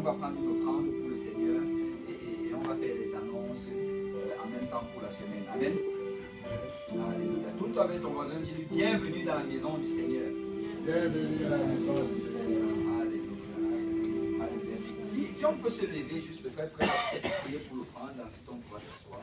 on va prendre une offrande pour le Seigneur et on va faire des annonces en même temps pour la semaine. Amen. Alléluia. Tourne avec ton voisin, dis-lui bienvenue dans la maison du Seigneur. Bienvenue dans la maison du Seigneur. Alléluia. Alléluia. Si on peut se lever, juste le frère prêt à prier pour l'offrande, ensuite on pourra s'asseoir.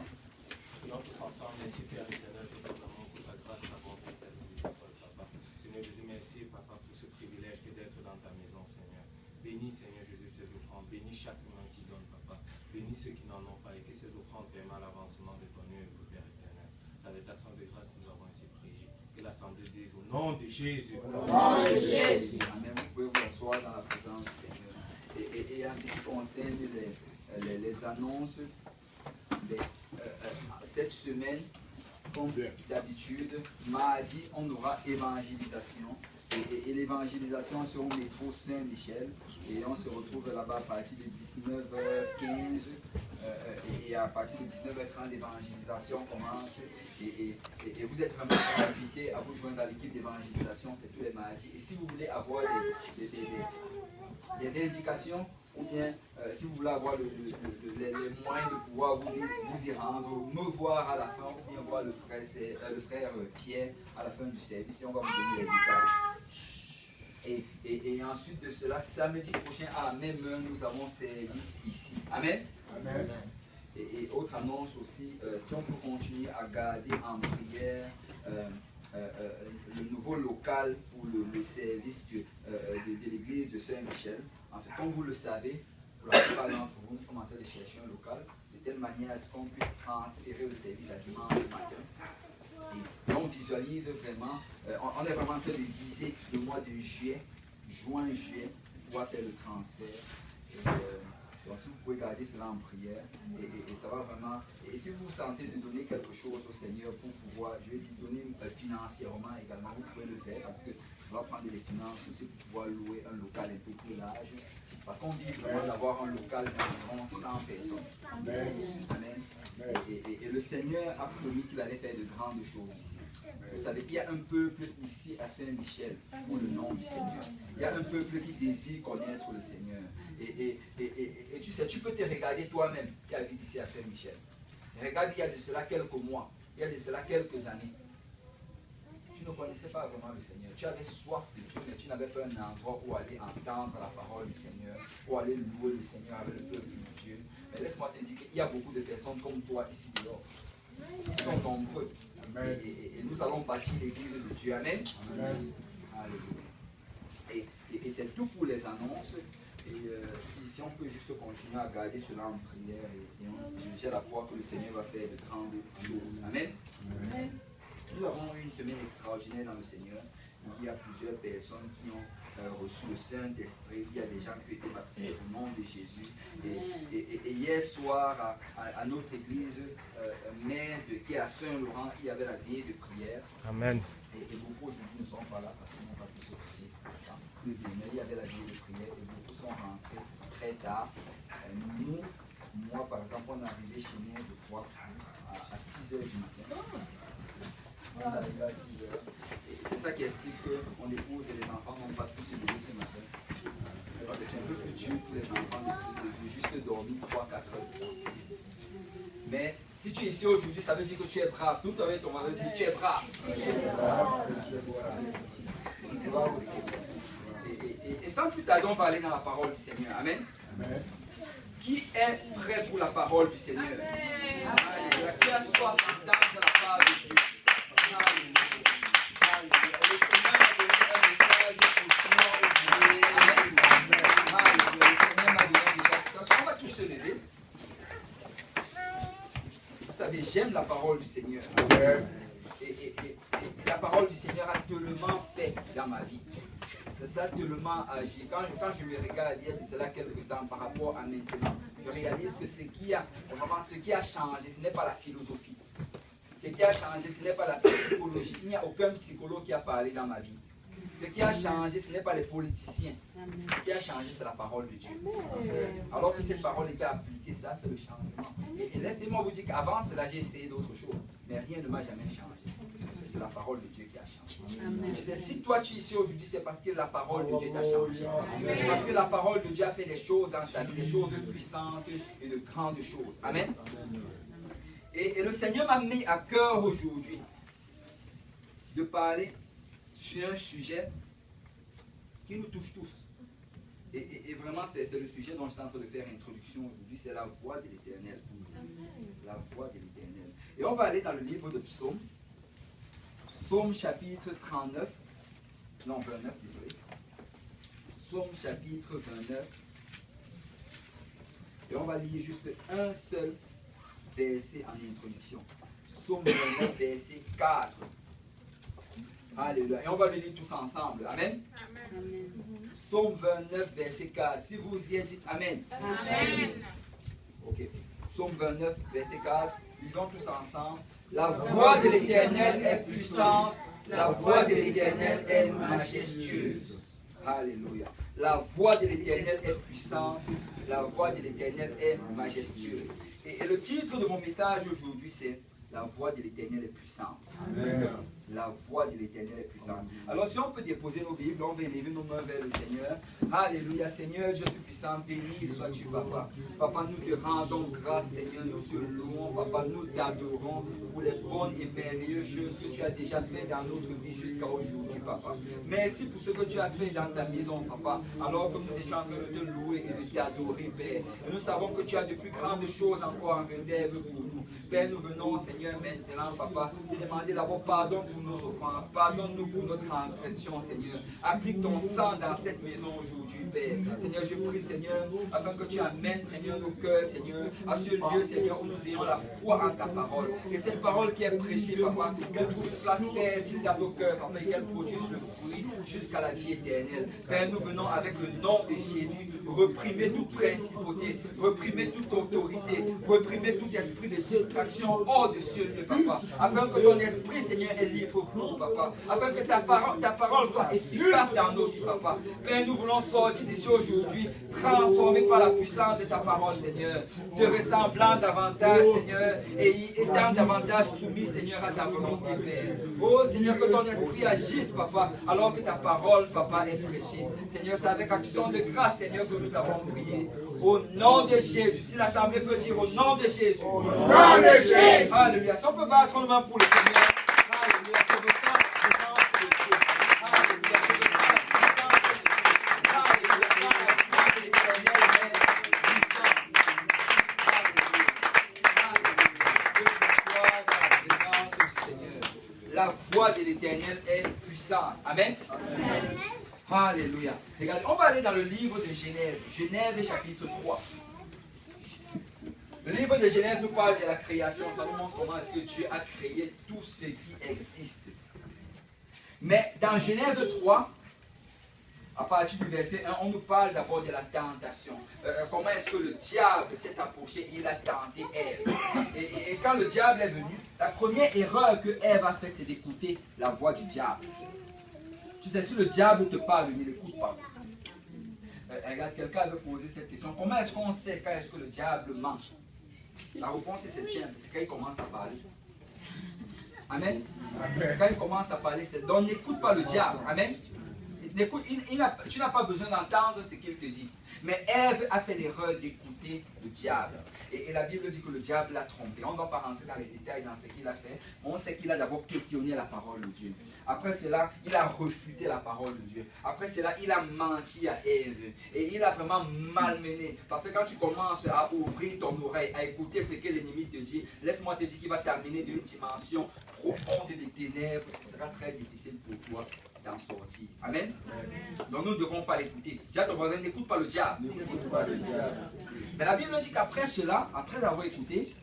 Prions tous ensemble. Merci Père éternel pour ton amour, pour ta grâce, ta bonté, ta miséricorde, Papa. Seigneur Jésus, merci Papa pour ce privilège que d'être dans ta maison, Seigneur. Bénis Seigneur Jésus ces offrandes. Bénis chaque main qui donne, Papa. Bénis ceux qui n'en ont pas et que ces offrandes permettent l'avancement de ton œuvre, Père éternel. C'est avec l'action de grâce que nous avons ainsi prié. Que l'Assemblée dise au nom de Jésus. Au nom de Jésus. Amen. Vous pouvez vous asseoir dans la présence du Seigneur. Et en ce qui concerne les annonces, cette semaine, comme d'habitude, mardi, on aura évangélisation. Et l'évangélisation sera au métro Saint-Michel. Et on se retrouve là-bas à partir de 19h15. Et à partir de 19h30, l'évangélisation commence. Et vous êtes vraiment invités à vous joindre à l'équipe d'évangélisation, c'est tous les mardis. Et si vous voulez avoir des indications, ou bien si vous voulez avoir les moyens de pouvoir vous y rendre, me voir à la fin, ou bien voir le frère Pierre à la fin du service, et on va vous donner les détails. Et ensuite de cela, samedi prochain, à la même heure, nous avons service ici. Amen. Amen. Et autre annonce aussi, si on peut continuer à garder en prière le nouveau local pour le service de l'église de Saint-Michel. En fait, comme vous le savez, pour la plupart d'entre vous, nous sommes en train de chercher un local de telle manière à ce qu'on puisse transférer le service à dimanche matin. Et on visualise vraiment, on est vraiment en train de viser le mois de juin, juillet, pour pouvoir faire le transfert. Donc si vous pouvez garder cela en prière, et ça va vraiment, et si vous sentez de donner quelque chose au Seigneur pour pouvoir, je vais dire, donner financièrement également, vous pouvez le faire parce que ça va prendre des finances aussi pour pouvoir louer un local un peu plus large. Parce qu'on dit vraiment d'avoir un local d'environ 100 personnes. Amen. Amen. Et le Seigneur a promis qu'il allait faire de grandes choses ici. Vous savez, il y a un peuple ici à Saint-Michel pour le nom du Seigneur. Il y a un peuple qui désire connaître le Seigneur. Et tu sais, tu peux te regarder toi-même qui habite ici à Saint-Michel. Regarde, il y a de cela quelques mois, il y a de cela quelques années. Tu ne connaissais pas vraiment le Seigneur. Tu avais soif de Dieu, mais tu n'avais pas un endroit où aller entendre la parole du Seigneur, où aller louer le Seigneur avec le peuple de Dieu. Mais laisse-moi te dire qu'il y a beaucoup de personnes comme toi ici dehors. Ils sont nombreux. Et nous allons bâtir l'église de Dieu. Amen. Amen. Alléluia. Et c'est tout pour les annonces. Et si on peut juste continuer à garder cela en prière, j'ai la foi que le Seigneur va faire de grandes choses. Amen. Amen. Nous avons eu une semaine extraordinaire dans le Seigneur. Il y a plusieurs personnes qui ont reçu le Saint-Esprit. Il y a des gens qui ont été baptisés au nom de Jésus. Et hier soir, à notre église mère qui est à Saint-Laurent, il y avait la veille de prière. Amen. Et beaucoup aujourd'hui ne sont pas là parce qu'ils n'ont pas pu se prier. Mais il y avait la veille de prière et beaucoup sont rentrés très tard. Moi, par exemple, on est arrivé chez nous, je crois, à 6 h du matin. On est arrivé à 6 h. Et c'est ça qui explique que mon épouse et les enfants n'ont pas pu se lever ce matin. Parce que c'est un peu plus dur pour les enfants de juste dormir 3-4 heures. Mais si tu es ici aujourd'hui, ça veut dire que tu es brave. Tout avec ton mari dit tu es brave. Et sans plus tarder, on va aller dans la parole du Seigneur. Amen. Amen. Qui est prêt pour la parole du Seigneur? Amen. Qui a soif d'entendre la parole de Dieu? Le Seigneur m'a donné un message aujourd'hui. Amen. Le Seigneur m'a donné un message. On va tous se lever. Vous savez, j'aime la parole du Seigneur. Et la parole du Seigneur a tellement fait dans ma vie. C'est ça tellement agi. Quand je me regarde, il y a de cela quelques temps par rapport à maintenant, je réalise que ce qui a changé, ce n'est pas la philosophie. Ce qui a changé, ce n'est pas la psychologie. Il n'y a aucun psychologue qui a parlé dans ma vie. Ce qui a changé, ce n'est pas les politiciens. Ce qui a changé, c'est la parole de Dieu. Alors que cette parole était appliquée, ça a fait le changement. Et laissez-moi vous dire qu'avant cela, j'ai essayé d'autres choses. Mais rien ne m'a jamais changé. c'est la parole de Dieu qui a changé. Amen. Tu sais, si toi tu es ici aujourd'hui, c'est parce que la parole de Dieu t'a changé. C'est parce que la parole de Dieu a fait des choses dans ta vie, des choses puissantes et de grandes choses. Amen. Et le Seigneur m'a mis à cœur aujourd'hui de parler sur un sujet qui nous touche tous. Et vraiment, c'est le sujet dont je suis en train de faire introduction aujourd'hui, c'est la voix de l'Éternel. La voix de l'Éternel. Et on va aller dans le livre de Psaume. Psaume chapitre 39. Non, 29, désolé. Psaume chapitre 29. Et on va lire juste un seul verset en introduction. Psaume 29, verset 4. Alléluia. Et on va le lire tous ensemble. Amen. Amen. Psaume 29, verset 4. Si vous y êtes, dites Amen. Amen. Ok. Psaume 29, verset 4. Lisons tous ensemble. La voix de l'Éternel est puissante. La voix de l'Éternel est majestueuse. Alléluia. La voix de l'Éternel est puissante. La voix de l'Éternel est majestueuse. Et le titre de mon message aujourd'hui, c'est La voix de l'Éternel est puissante. Amen. La voix de l'Éternel est puissante. Alors si on peut déposer nos Bibles, on va élever nos mains vers le Seigneur. Alléluia. Seigneur, Dieu Tout-Puissant, béni sois-tu, Papa. Papa, nous te rendons grâce, Seigneur. Nous te louons, Papa. Nous t'adorons pour les bonnes et merveilleuses choses que tu as déjà fait dans notre vie jusqu'à aujourd'hui, Papa. Merci pour ce que tu as fait dans ta maison, Papa. Alors que nous étions en train de te louer et de t'adorer, Père. Et nous savons que tu as de plus grandes choses encore en réserve pour nous. Père, nous venons, Seigneur, maintenant, Papa, te demander d'abord pardon pour nos offenses. Pardonne-nous pour notre transgression, Seigneur. Applique ton sang dans cette maison aujourd'hui, Père. Seigneur, je prie, Seigneur, afin que tu amènes, Seigneur, nos cœurs, Seigneur, à ce lieu, Seigneur, où nous ayons la foi en ta parole. Et cette parole qui est prêchée, Papa, qu'elle trouve place fertile dans nos cœurs, Papa, et qu'elle produise le fruit jusqu'à la vie éternelle. Père, nous venons avec le nom de Jésus, reprimer toute principauté, reprimer toute autorité, reprimer tout esprit de distraction hors de ce lieu, Papa, afin que ton esprit, Seigneur, est libre pour nous, Papa, afin que ta parole soit efficace dans nos vies, Papa. Père, nous voulons sortir d'ici aujourd'hui, transformés par la puissance de ta parole, Seigneur, te ressemblant davantage, Seigneur, et étant davantage soumis, Seigneur, à ta volonté, Père. Oh, Seigneur, que ton esprit agisse, Papa, alors que ta parole, Papa, est prêchée. Seigneur, c'est avec action de grâce, Seigneur, que nous t'avons prié. Au nom de Jésus, si l'assemblée peut dire au nom de Jésus. Au nom de Jésus. Alléluia. Si on peut battre le main pour le Seigneur. Alléluia. Que le sang de Dieu. Alléluia. Que le sang de Dieu. Alléluia. La voix de l'Éternel est puissante. Alléluia. La voix de l'Éternel est puissante. Amen. Amen. Alléluia. Regardez, on va aller dans le livre de Genèse. Genèse chapitre 3. Le livre de Genèse nous parle de la création. Ça nous montre comment est-ce que Dieu a créé tout ce qui existe. Mais dans Genèse 3, à partir du verset 1, on nous parle d'abord de la tentation. Comment est-ce que le diable s'est approché, il a tenté Ève. Et quand le diable est venu, la première erreur que Ève a faite, c'est d'écouter la voix du diable. Tu sais, si le diable te parle, ne l'écoute pas. Regarde, quelqu'un veut poser cette question. Comment est-ce qu'on sait quand est-ce que le diable mange? La réponse est simple, c'est quand il commence à parler. Amen. Amen. Quand il commence à parler, c'est donc n'écoute pas le diable. Amen. Tu n'as pas besoin d'entendre ce qu'il te dit. Mais Ève a fait l'erreur d'écouter le diable. Et la Bible dit que le diable l'a trompé. On ne va pas rentrer dans les détails dans ce qu'il a fait. On sait qu'il a d'abord questionné la parole de Dieu. Après cela, il a refuté la parole de Dieu. Après cela, il a menti à Ève. Et il a vraiment malmené. Parce que quand tu commences à ouvrir ton oreille, à écouter ce que l'ennemi te dit, laisse-moi te dire qu'il va t'amener d'une dimension profonde des ténèbres. Ce sera très difficile pour toi d'en sortir. Amen. Amen. Donc nous ne devons pas l'écouter. Dis à ton voisin, n'écoute pas le diable. N'écoute pas le diable. Mais la Bible dit qu'après cela, après avoir écouté,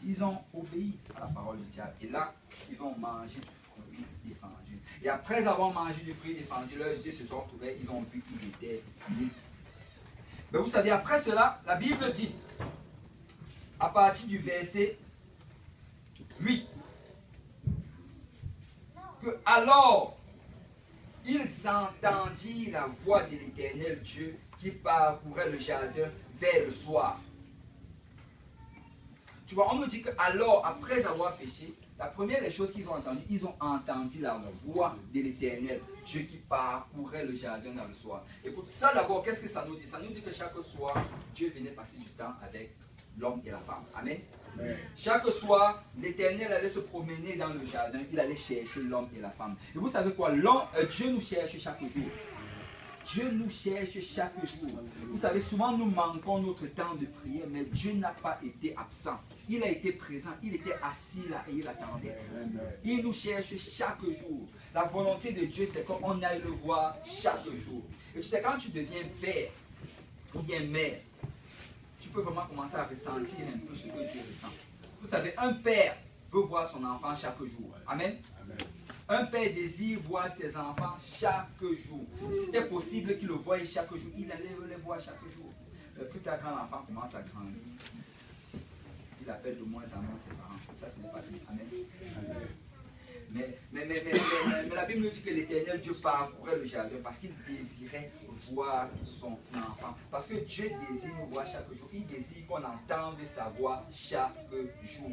ils ont obéi à la parole du diable. Et là, ils ont mangé du fruit défendu. Et après avoir mangé du fruit défendu, leurs yeux se sont ouverts, ils ont vu qu'il était nu. Mais vous savez, après cela, la Bible dit, à partir du verset 8, que alors, ils entendirent la voix de l'Éternel Dieu qui parcourait le jardin vers le soir. Tu vois, on nous dit que alors, après avoir péché, La première des choses qu'ils ont entendues, ils ont entendu la voix de l'Éternel, Dieu qui parcourait le jardin dans le soir. Écoute, ça d'abord, qu'est-ce que ça nous dit? Ça nous dit que chaque soir, Dieu venait passer du temps avec l'homme et la femme. Amen. Amen. Chaque soir, l'Éternel allait se promener dans le jardin, il allait chercher l'homme et la femme. Et vous savez quoi? Dieu nous cherche chaque jour. Dieu nous cherche chaque jour. Vous savez, souvent nous manquons notre temps de prière, mais Dieu n'a pas été absent. Il a été présent, il était assis là et il attendait. Il nous cherche chaque jour. La volonté de Dieu, c'est qu'on aille le voir chaque jour. Et tu sais, quand tu deviens père ou bien mère, tu peux vraiment commencer à ressentir un peu ce que Dieu ressent. Vous savez, un père veut voir son enfant chaque jour. Amen. Amen. Un père désire voir ses enfants chaque jour. Si c'était possible qu'il le voie chaque jour, il allait les voir chaque jour. Plus tard, quand l'enfant commence à grandir, il appelle de moins en moins ses parents. Ça, ce n'est pas lui. Amen. Mais la Bible nous dit que l'Éternel Dieu parcourait le jardin parce qu'il désirait voir son enfant. Parce que Dieu désire nous voir chaque jour. Il désire qu'on entende sa voix chaque jour.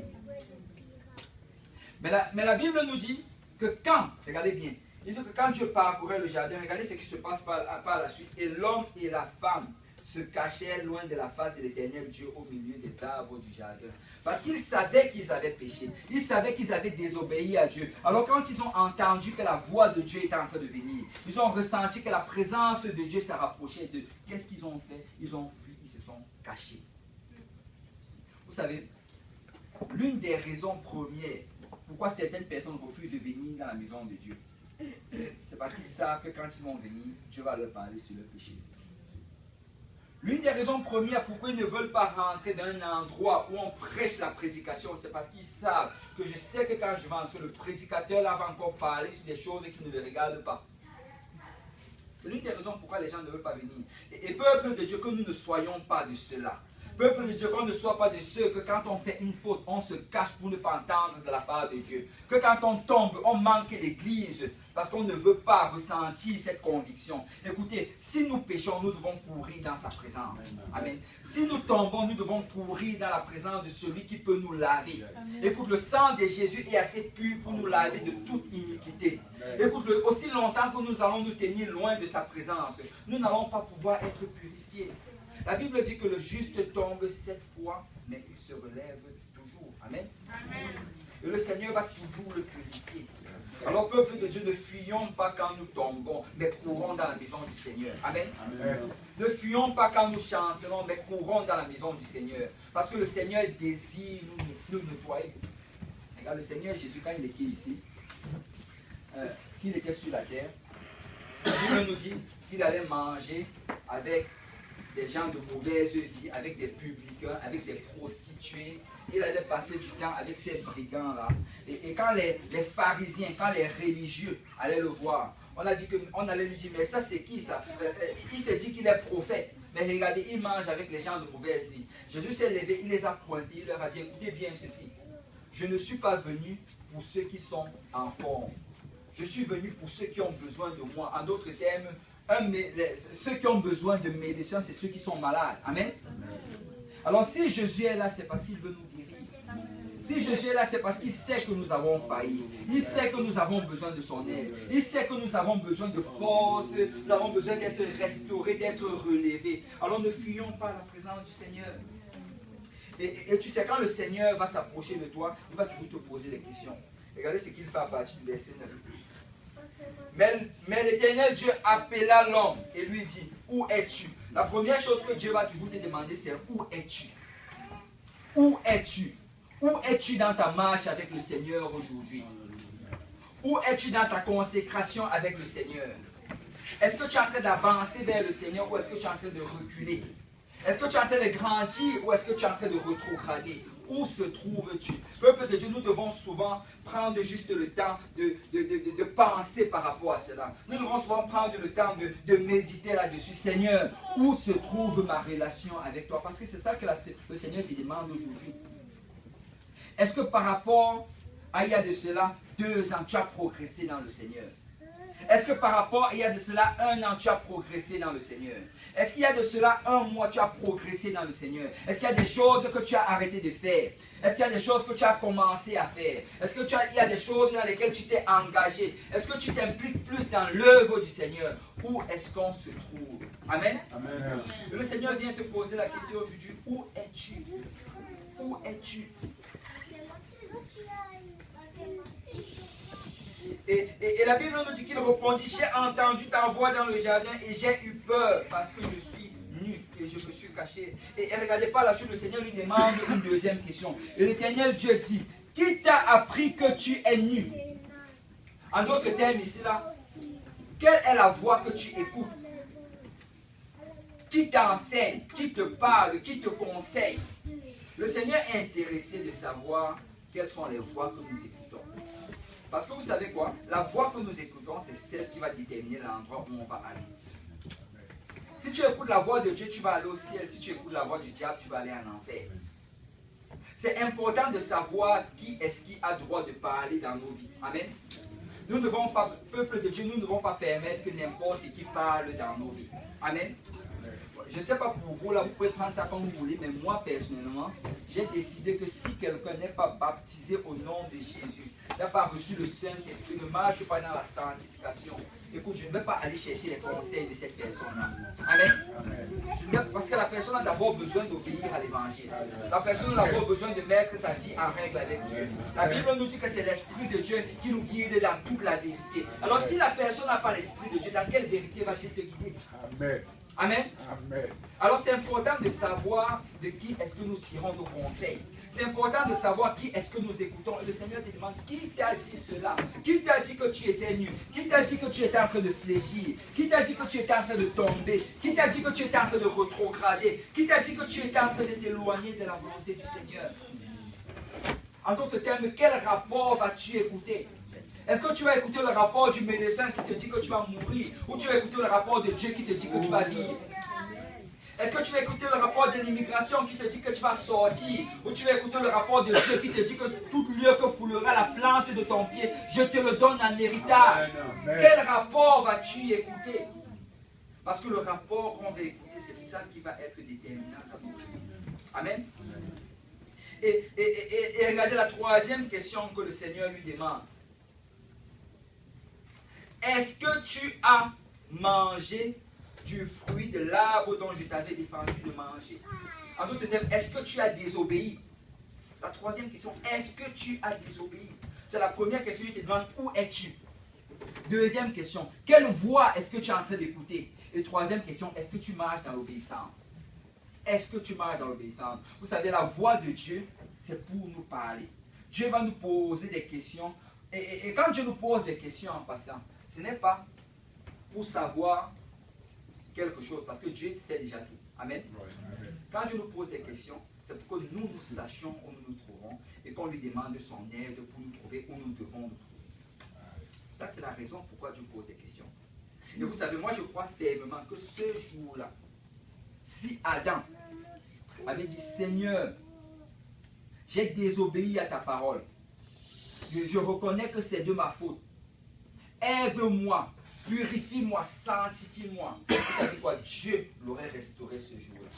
Mais la Bible nous dit que quand, regardez bien, il dit que quand Dieu parcourait le jardin, regardez ce qui se passe par la suite. Et l'homme et la femme se cachèrent loin de la face de l'Éternel Dieu au milieu des arbres du jardin. Parce qu'ils savaient qu'ils avaient péché. Ils savaient qu'ils avaient désobéi à Dieu. Alors quand ils ont entendu que la voix de Dieu était en train de venir, ils ont ressenti que la présence de Dieu s'est rapprochée d'eux. Qu'est-ce qu'ils ont fait? Ils ont fui, ils se sont cachés. Vous savez, l'une des raisons premières pourquoi certaines personnes refusent de venir dans la maison de Dieu, c'est parce qu'ils savent que quand ils vont venir, Dieu va leur parler sur leur péché. L'une des raisons premières pourquoi ils ne veulent pas rentrer dans un endroit où on prêche la prédication, c'est parce qu'ils savent que je sais que quand je vais entrer, le prédicateur là va encore parler sur des choses qui ne le regardent pas. C'est l'une des raisons pourquoi les gens ne veulent pas venir. Et peuple de Dieu, que nous ne soyons pas de cela. Peuple de Dieu, qu'on ne soit pas de ceux que quand on fait une faute, on se cache pour ne pas entendre de la part de Dieu. Que quand on tombe, on manque l'église parce qu'on ne veut pas ressentir cette conviction. Écoutez, si nous péchons, nous devons courir dans sa présence. Amen. Si nous tombons, nous devons courir dans la présence de celui qui peut nous laver. Amen. Écoute, le sang de Jésus est assez pur pour nous laver de toute iniquité. Écoute, aussi longtemps que nous allons nous tenir loin de sa présence, nous n'allons pas pouvoir être purifiés. La Bible dit que le juste tombe 7 fois, mais il se relève toujours. Amen. Amen. Et le Seigneur va toujours le purifier. Alors, peuple de Dieu, ne fuyons pas quand nous tombons, mais courons dans la maison du Seigneur. Amen. Amen. Ne fuyons pas quand nous chancelons, mais courons dans la maison du Seigneur. Parce que le Seigneur désire nous nettoyer. Regarde, le Seigneur Jésus, quand il était ici, qu'il était sur la terre, la Bible nous dit qu'il allait manger avec des gens de mauvaise vie, avec des publicains, avec des prostituées. Il allait passer du temps avec ces brigands-là. Et quand les pharisiens, quand les religieux allaient le voir, on allait lui dire, mais ça c'est qui ça? Il se dit qu'il est prophète. Mais regardez, il mange avec les gens de mauvaise vie. Jésus s'est levé, il les a pointés, il leur a dit, écoutez bien ceci. Je ne suis pas venu pour ceux qui sont en forme. Je suis venu pour ceux qui ont besoin de moi. En d'autres termes, ceux qui ont besoin de médecins, c'est ceux qui sont malades. Amen. Alors si Jésus est là, c'est parce qu'il veut nous guérir. Si Jésus est là, c'est parce qu'il sait que nous avons failli. Il sait que nous avons besoin de son aide. Il sait que nous avons besoin de force. Nous avons besoin d'être restaurés, d'être relevés. Alors ne fuyons pas la présence du Seigneur. Et tu sais, quand le Seigneur va s'approcher de toi, il va toujours te poser des questions. Regardez ce qu'il fait à partir du verset 9. Mais l'Éternel Dieu appela l'homme et lui dit, où es-tu? La première chose que Dieu va toujours te demander, c'est où es-tu? Où es-tu? Où es-tu dans ta marche avec le Seigneur aujourd'hui? Où es-tu dans ta consécration avec le Seigneur? Est-ce que tu es en train d'avancer vers le Seigneur ou est-ce que tu es en train de reculer? Est-ce que tu es en train de grandir ou est-ce que tu es en train de rétrograder? Où se trouves-tu? Peuple de Dieu, nous devons souvent prendre juste le temps de penser par rapport à cela. Nous devons souvent prendre le temps de méditer là-dessus. Seigneur, où se trouve ma relation avec toi? Parce que c'est ça que le Seigneur te demande aujourd'hui. Est-ce que par rapport à il y a de cela 2 ans, tu as progressé dans le Seigneur? Est-ce que par rapport, il y a de cela 1 an, tu as progressé dans le Seigneur? Est-ce qu'il y a de cela 1 mois, tu as progressé dans le Seigneur? Est-ce qu'il y a des choses que tu as arrêté de faire? Est-ce qu'il y a des choses que tu as commencé à faire? Est-ce qu'il y a des choses dans lesquelles tu t'es engagé? Est-ce que tu t'impliques plus dans l'œuvre du Seigneur? Où est-ce qu'on se trouve? Amen. Amen. Le Seigneur vient te poser la question aujourd'hui. Où es-tu? Où es-tu? Et la Bible nous dit qu'il répondit, j'ai entendu ta voix dans le jardin et j'ai eu peur parce que je suis nu et je me suis caché. Et regardez pas la suite, le Seigneur lui demande une deuxième question. Et l'Éternel Dieu dit, qui t'a appris que tu es nu? En d'autres termes ici là, quelle est la voix que tu écoutes? Qui t'enseigne, qui te parle, qui te conseille? Le Seigneur est intéressé de savoir quelles sont les voix que nous écoutons. Parce que vous savez quoi? La voix que nous écoutons, c'est celle qui va déterminer l'endroit où on va aller. Si tu écoutes la voix de Dieu, tu vas aller au ciel. Si tu écoutes la voix du diable, tu vas aller en enfer. C'est important de savoir qui est-ce qui a droit de parler dans nos vies. Amen. Nous ne devons pas, peuple de Dieu, nous ne devons pas permettre que n'importe qui parle dans nos vies. Amen. Je ne sais pas pour vous, là, vous pouvez prendre ça comme vous voulez, mais moi, personnellement, j'ai décidé que si quelqu'un n'est pas baptisé au nom de Jésus, n'a pas reçu le Saint-Esprit, ne marche pas dans la sanctification, écoute, je ne vais pas aller chercher les conseils de cette personne-là. Amen. Parce que la personne a d'abord besoin d'obéir à l'évangile. La personne a d'abord besoin de mettre sa vie en règle avec Dieu. La Bible nous dit que c'est l'Esprit de Dieu qui nous guide dans toute la vérité. Alors si la personne n'a pas l'Esprit de Dieu, dans quelle vérité va-t-il te guider? Amen. Amen. Amen. Alors c'est important de savoir de qui est-ce que nous tirons nos conseils. C'est important de savoir qui est-ce que nous écoutons. Et le Seigneur te demande, qui t'a dit cela? Qui t'a dit que tu étais nu? Qui t'a dit que tu étais en train de fléchir? Qui t'a dit que tu étais en train de tomber? Qui t'a dit que tu étais en train de rétrograder? Qui t'a dit que tu étais en train de t'éloigner de la volonté du Seigneur? En d'autres termes, quel rapport vas-tu écouter? Est-ce que tu vas écouter le rapport du médecin qui te dit que tu vas mourir? Ou tu vas écouter le rapport de Dieu qui te dit que tu vas vivre? Est-ce que tu vas écouter le rapport de l'immigration qui te dit que tu vas sortir? Ou tu vas écouter le rapport de Dieu qui te dit que tout lieu que foulera la plante de ton pied, je te le donne en héritage? Quel rapport vas-tu écouter? Parce que le rapport qu'on va écouter, c'est ça qui va être déterminant dans notre vie. Amen. Et regardez la troisième question que le Seigneur lui demande. Est-ce que tu as mangé du fruit de l'arbre dont je t'avais défendu de manger? En d'autres termes, est-ce que tu as désobéi? La troisième question, est-ce que tu as désobéi? C'est la première question, il te demande, où es-tu? Deuxième question, quelle voix est-ce que tu es en train d'écouter? Et troisième question, est-ce que tu marches dans l'obéissance? Est-ce que tu marches dans l'obéissance? Vous savez, la voix de Dieu, c'est pour nous parler. Dieu va nous poser des questions. Et quand Dieu nous pose des questions en passant, ce n'est pas pour savoir quelque chose, parce que Dieu sait déjà tout. Amen. Quand Dieu nous pose des questions, c'est pour que nous sachions où nous nous trouvons et qu'on lui demande son aide pour nous trouver où nous devons nous trouver. Ça, c'est la raison pourquoi Dieu pose des questions. Et vous savez, moi, je crois fermement que ce jour-là, si Adam avait dit, Seigneur, j'ai désobéi à ta parole, je reconnais que c'est de ma faute, aide-moi, purifie-moi, sanctifie-moi. Vous savez quoi? Dieu l'aurait restauré ce jour-là.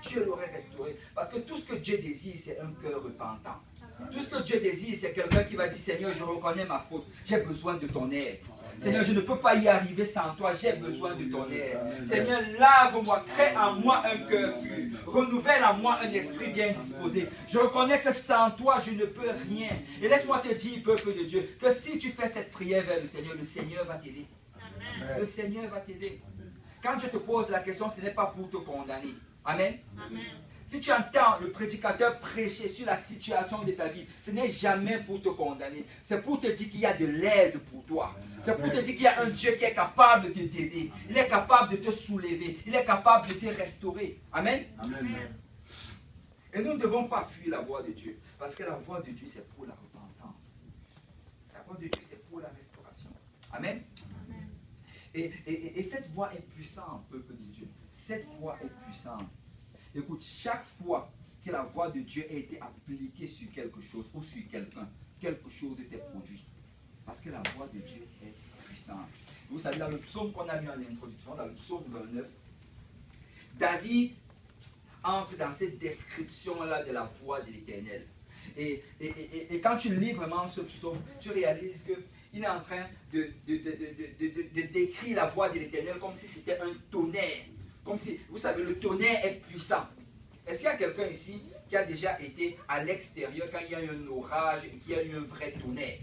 Dieu l'aurait restauré. Parce que tout ce que Dieu désire, c'est un cœur repentant. Tout ce que Dieu désire, c'est quelqu'un qui va dire, Seigneur, je reconnais ma faute, j'ai besoin de ton aide. Seigneur, je ne peux pas y arriver sans toi, j'ai besoin de ton aide. Seigneur, lave-moi, crée en moi un cœur pur, renouvelle en moi un esprit bien disposé. Je reconnais que sans toi, je ne peux rien. Et laisse-moi te dire, peuple de Dieu, que si tu fais cette prière vers le Seigneur va t'aider. Le Seigneur va t'aider. Quand je te pose la question, ce n'est pas pour te condamner. Amen. Amen. Si tu entends le prédicateur prêcher sur la situation de ta vie, ce n'est jamais pour te condamner. C'est pour te dire qu'il y a de l'aide pour toi. C'est pour te dire qu'il y a un Dieu qui est capable de t'aider. Il est capable de te soulever. Il est capable de te restaurer. Amen. Amen. Et nous ne devons pas fuir la voix de Dieu. Parce que la voix de Dieu, c'est pour la repentance. La voix de Dieu, c'est pour la restauration. Amen. Amen. Et cette voix est puissante, peuple de Dieu. Cette voix est puissante. Écoute, chaque fois que la voix de Dieu a été appliquée sur quelque chose ou sur quelqu'un, quelque chose s'est produit. Parce que la voix de Dieu est puissante. Vous savez, dans le psaume qu'on a mis en introduction, dans le psaume 29, David entre dans cette description-là de la voix de l'Éternel. Et quand tu lis vraiment ce psaume, tu réalises qu'il est en train de décrire la voix de l'Éternel comme si c'était un tonnerre. Comme si, vous savez, le tonnerre est puissant. Est-ce qu'il y a quelqu'un ici qui a déjà été à l'extérieur quand il y a eu un orage et qu'il y a eu un vrai tonnerre?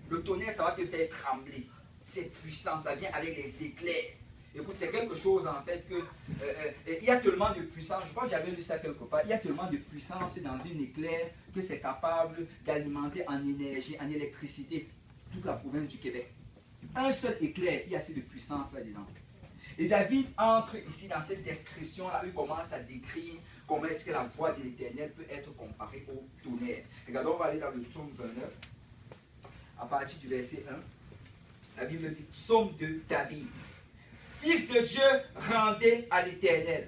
Le tonnerre, ça va te faire trembler. C'est puissant, ça vient avec les éclairs. Écoute, c'est quelque chose en fait que... il y a tellement de puissance, je crois que j'avais lu ça quelque part, il y a tellement de puissance dans une éclair que c'est capable d'alimenter en énergie, en électricité, toute la province du Québec. Un seul éclair, il y a assez de puissance là-dedans. Et David entre ici dans cette description-là, il commence à décrire comment est-ce que la voix de l'Éternel peut être comparée au tonnerre. Regardons, on va aller dans le psaume 29, à partir du verset 1. La Bible dit, psaume de David. Fils de Dieu, rendez à l'Éternel.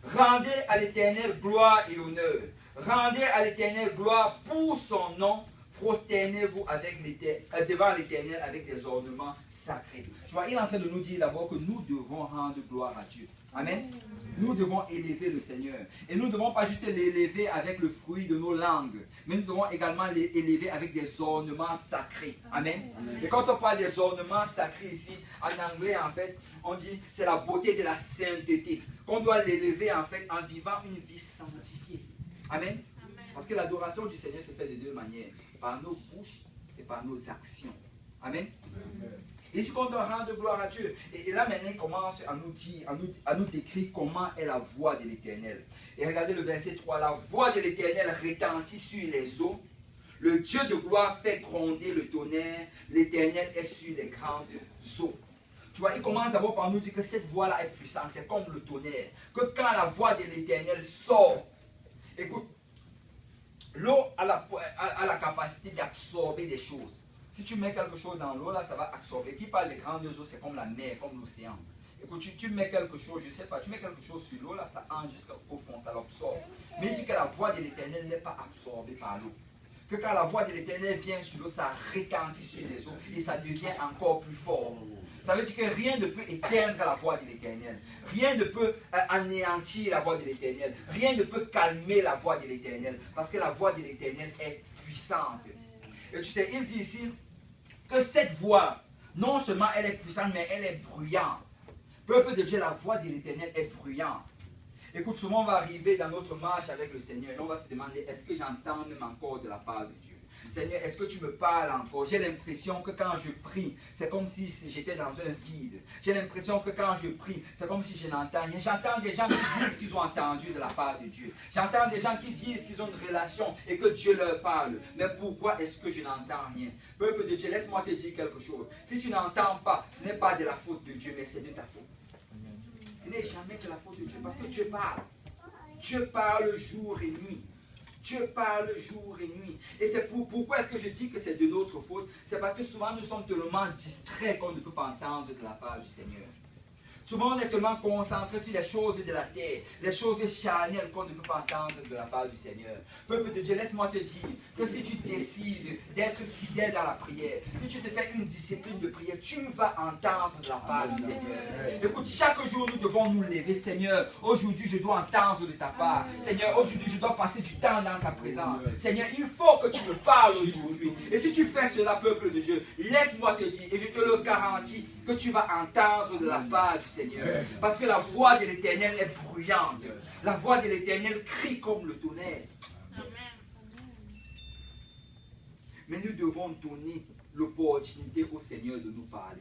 Rendez à l'Éternel gloire et honneur. Rendez à l'Éternel gloire pour son nom. Prosternez-vous devant l'Éternel avec des ornements sacrés. Tu vois, il est en train de nous dire d'abord que nous devons rendre gloire à Dieu. Amen. Nous devons élever le Seigneur. Et nous ne devons pas juste l'élever avec le fruit de nos langues, mais nous devons également l'élever avec des ornements sacrés. Amen. Et quand on parle des ornements sacrés ici, en anglais, en fait, on dit c'est la beauté de la sainteté. Qu'on doit l'élever en fait en vivant une vie sanctifiée. Amen. Parce que l'adoration du Seigneur se fait de deux manières. Par nos bouches et par nos actions. Amen. Et je compte rendre gloire à Dieu. Et là maintenant, il commence à nous dire, à nous décrire comment est la voix de l'Éternel. Et regardez le verset 3. La voix de l'Éternel retentit sur les eaux. Le Dieu de gloire fait gronder le tonnerre. L'Éternel est sur les grandes eaux. Tu vois, il commence d'abord par nous dire que cette voix-là est puissante. C'est comme le tonnerre. Que quand la voix de l'Éternel sort, écoute, l'eau a la capacité d'absorber des choses. Si tu mets quelque chose dans l'eau, là, ça va absorber. Qui parle des grandes eaux, c'est comme la mer, comme l'océan. Écoute, tu mets quelque chose, je ne sais pas, tu mets quelque chose sur l'eau, là, ça entre jusqu'au fond, ça l'absorbe. Mais il dit que la voix de l'Éternel n'est pas absorbée par l'eau. Que quand la voix de l'Éternel vient sur l'eau, ça retentit sur les eaux et ça devient encore plus fort. Ça veut dire que rien ne peut éteindre la voix de l'Éternel. Rien ne peut anéantir la voix de l'Éternel. Rien ne peut calmer la voix de l'Éternel. Parce que la voix de l'Éternel est puissante. Et tu sais, il dit ici que cette voix, non seulement elle est puissante, mais elle est bruyante. Peuple de Dieu, la voix de l'Éternel est bruyante. Écoute, souvent on va arriver dans notre marche avec le Seigneur et on va se demander, est-ce que j'entends même encore de la part de Dieu? Seigneur, est-ce que tu me parles encore? J'ai l'impression que quand je prie, c'est comme si j'étais dans un vide. J'ai l'impression que quand je prie, c'est comme si je n'entends rien. J'entends des gens qui disent qu'ils ont entendu de la part de Dieu. J'entends des gens qui disent qu'ils ont une relation et que Dieu leur parle. Mais pourquoi est-ce que je n'entends rien? Peuple de Dieu, laisse-moi te dire quelque chose. Si tu n'entends pas, ce n'est pas de la faute de Dieu, mais c'est de ta faute. Ce n'est jamais de la faute de Dieu parce que Dieu parle. Dieu parle jour et nuit. Dieu parle jour et nuit. Et c'est pourquoi est-ce que je dis que c'est de notre faute? C'est parce que souvent nous sommes tellement distraits qu'on ne peut pas entendre de la part du Seigneur. Souvent on est tellement concentré sur les choses de la terre, les choses charnelles qu'on ne peut pas entendre de la part du Seigneur. Peuple de Dieu, laisse-moi te dire que si tu décides d'être fidèle dans la prière, si tu te fais une discipline de prière, tu vas entendre de la part du Seigneur. Écoute, chaque jour nous devons nous lever. Seigneur, aujourd'hui je dois entendre de ta part. Seigneur, aujourd'hui je dois passer du temps dans ta présence. Seigneur, il faut que tu me parles aujourd'hui. Et si tu fais cela, peuple de Dieu, laisse-moi te dire, et je te le garantis, que tu vas entendre de la part du Seigneur. Parce que la voix de l'Éternel est bruyante. La voix de l'Éternel crie comme le tonnerre. Mais nous devons donner l'opportunité au Seigneur de nous parler.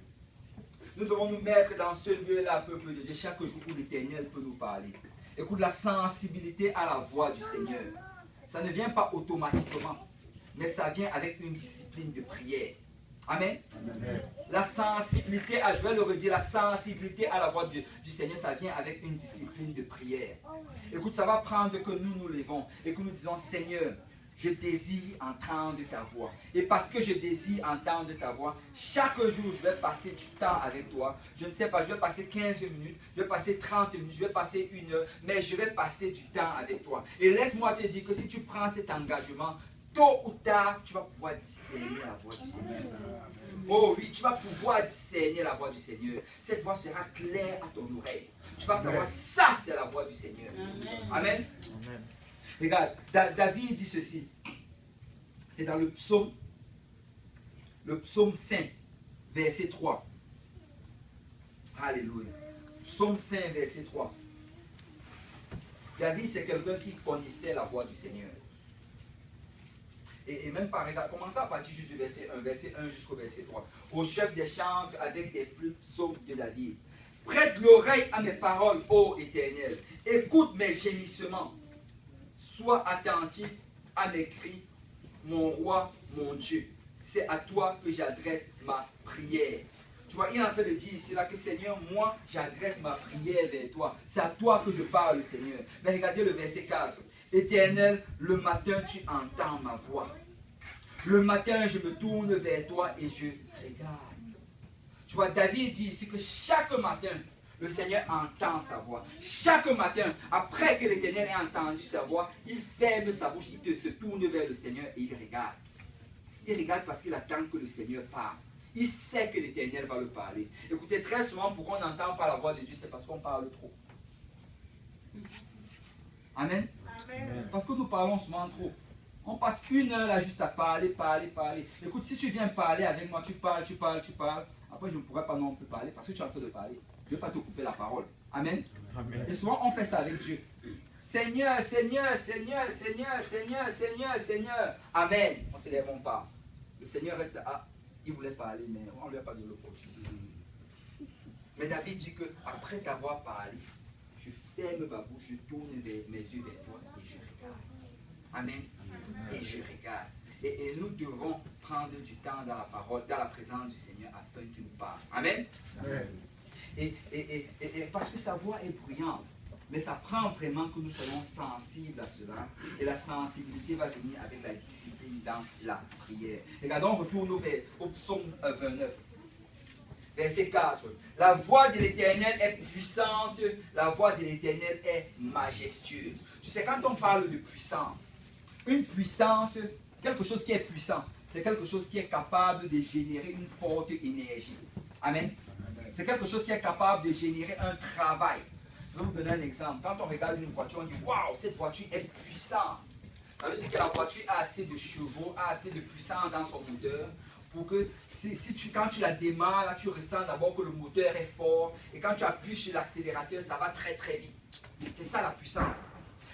Nous devons nous mettre dans ce lieu-là, peuple de Dieu, chaque jour où l'Éternel peut nous parler. Écoute, la sensibilité à la voix du Seigneur, ça ne vient pas automatiquement, mais ça vient avec une discipline de prière. Amen. Amen. La sensibilité, je vais le redire, la sensibilité à la voix du Seigneur, ça vient avec une discipline de prière. Écoute, ça va prendre que nous nous levons et que nous disons, Seigneur, je désire entendre ta voix. Et parce que je désire entendre ta voix, chaque jour, je vais passer du temps avec toi. Je ne sais pas, je vais passer 15 minutes, je vais passer 30 minutes, je vais passer 1 heure, mais je vais passer du temps avec toi. Et laisse-moi te dire que si tu prends cet engagement, tôt ou tard, tu vas pouvoir discerner la voix du Seigneur. Oh oui, tu vas pouvoir discerner la voix du Seigneur. Cette voix sera claire à ton oreille. Tu vas savoir, ça c'est la voix du Seigneur. Amen. Amen. Regarde, David dit ceci. C'est dans le psaume 5, verset 3. Alléluia. Psaume 5, verset 3. David, c'est quelqu'un qui connaissait la voix du Seigneur. Et même par exemple, commençons à partir juste du verset 1 jusqu'au verset 3. Au chef des chants avec des flûtes, psaume de David. Prête l'oreille à mes paroles, ô Éternel. Écoute mes gémissements. Sois attentif à mes cris, mon roi, mon Dieu. C'est à toi que j'adresse ma prière. Tu vois, il est en train de dire ici là que Seigneur, moi, j'adresse ma prière vers toi. C'est à toi que je parle, Seigneur. Mais regardez le verset 4. Éternel, le matin, tu entends ma voix. Le matin, je me tourne vers toi et je regarde. Tu vois, David dit ici que chaque matin, le Seigneur entend sa voix. Chaque matin, après que l'Éternel ait entendu sa voix, il ferme sa bouche, il se tourne vers le Seigneur et il regarde. Il regarde parce qu'il attend que le Seigneur parle. Il sait que l'Éternel va le parler. Écoutez, très souvent, pourquoi on n'entend pas la voix de Dieu, c'est parce qu'on parle trop. Amen. Amen. Parce que nous parlons souvent trop. On passe 1 heure là juste à parler. Écoute, si tu viens parler avec moi, tu parles. Après, je ne pourrai pas non plus parler parce que tu es en train de parler. Je ne vais pas te couper la parole. Amen. Amen. Et souvent, on fait ça avec Dieu. Seigneur, Seigneur, Seigneur, Seigneur, Seigneur, Seigneur, Seigneur. Amen. On ne se lève pas. Le Seigneur reste à... Il voulait parler, mais on ne lui a pas donné l'opportunité. Mais David dit que après t'avoir parlé, je ferme ma bouche, je tourne mes yeux vers toi et je regarde. Amen. Et je regarde. Et nous devons prendre du temps dans la parole, dans la présence du Seigneur afin qu'il nous parle. Amen. Amen. Et parce que sa voix est bruyante. Mais ça prend vraiment que nous soyons sensibles à cela. Et la sensibilité va venir avec la discipline dans la prière. Regardons, on retourne au psaume 29. Verset 4. La voix de l'Éternel est puissante. La voix de l'Éternel est majestueuse. Tu sais, quand on parle de puissance, une puissance, quelque chose qui est puissant, c'est quelque chose qui est capable de générer une forte énergie. Amen. C'est quelque chose qui est capable de générer un travail. Je vais vous donner un exemple. Quand on regarde une voiture, on dit « Waouh, cette voiture est puissante ». Ça veut dire que la voiture a assez de chevaux, a assez de puissance dans son moteur pour que quand tu la démarres, là, tu ressens d'abord que le moteur est fort et quand tu appuies sur l'accélérateur, ça va très très vite. C'est ça la puissance.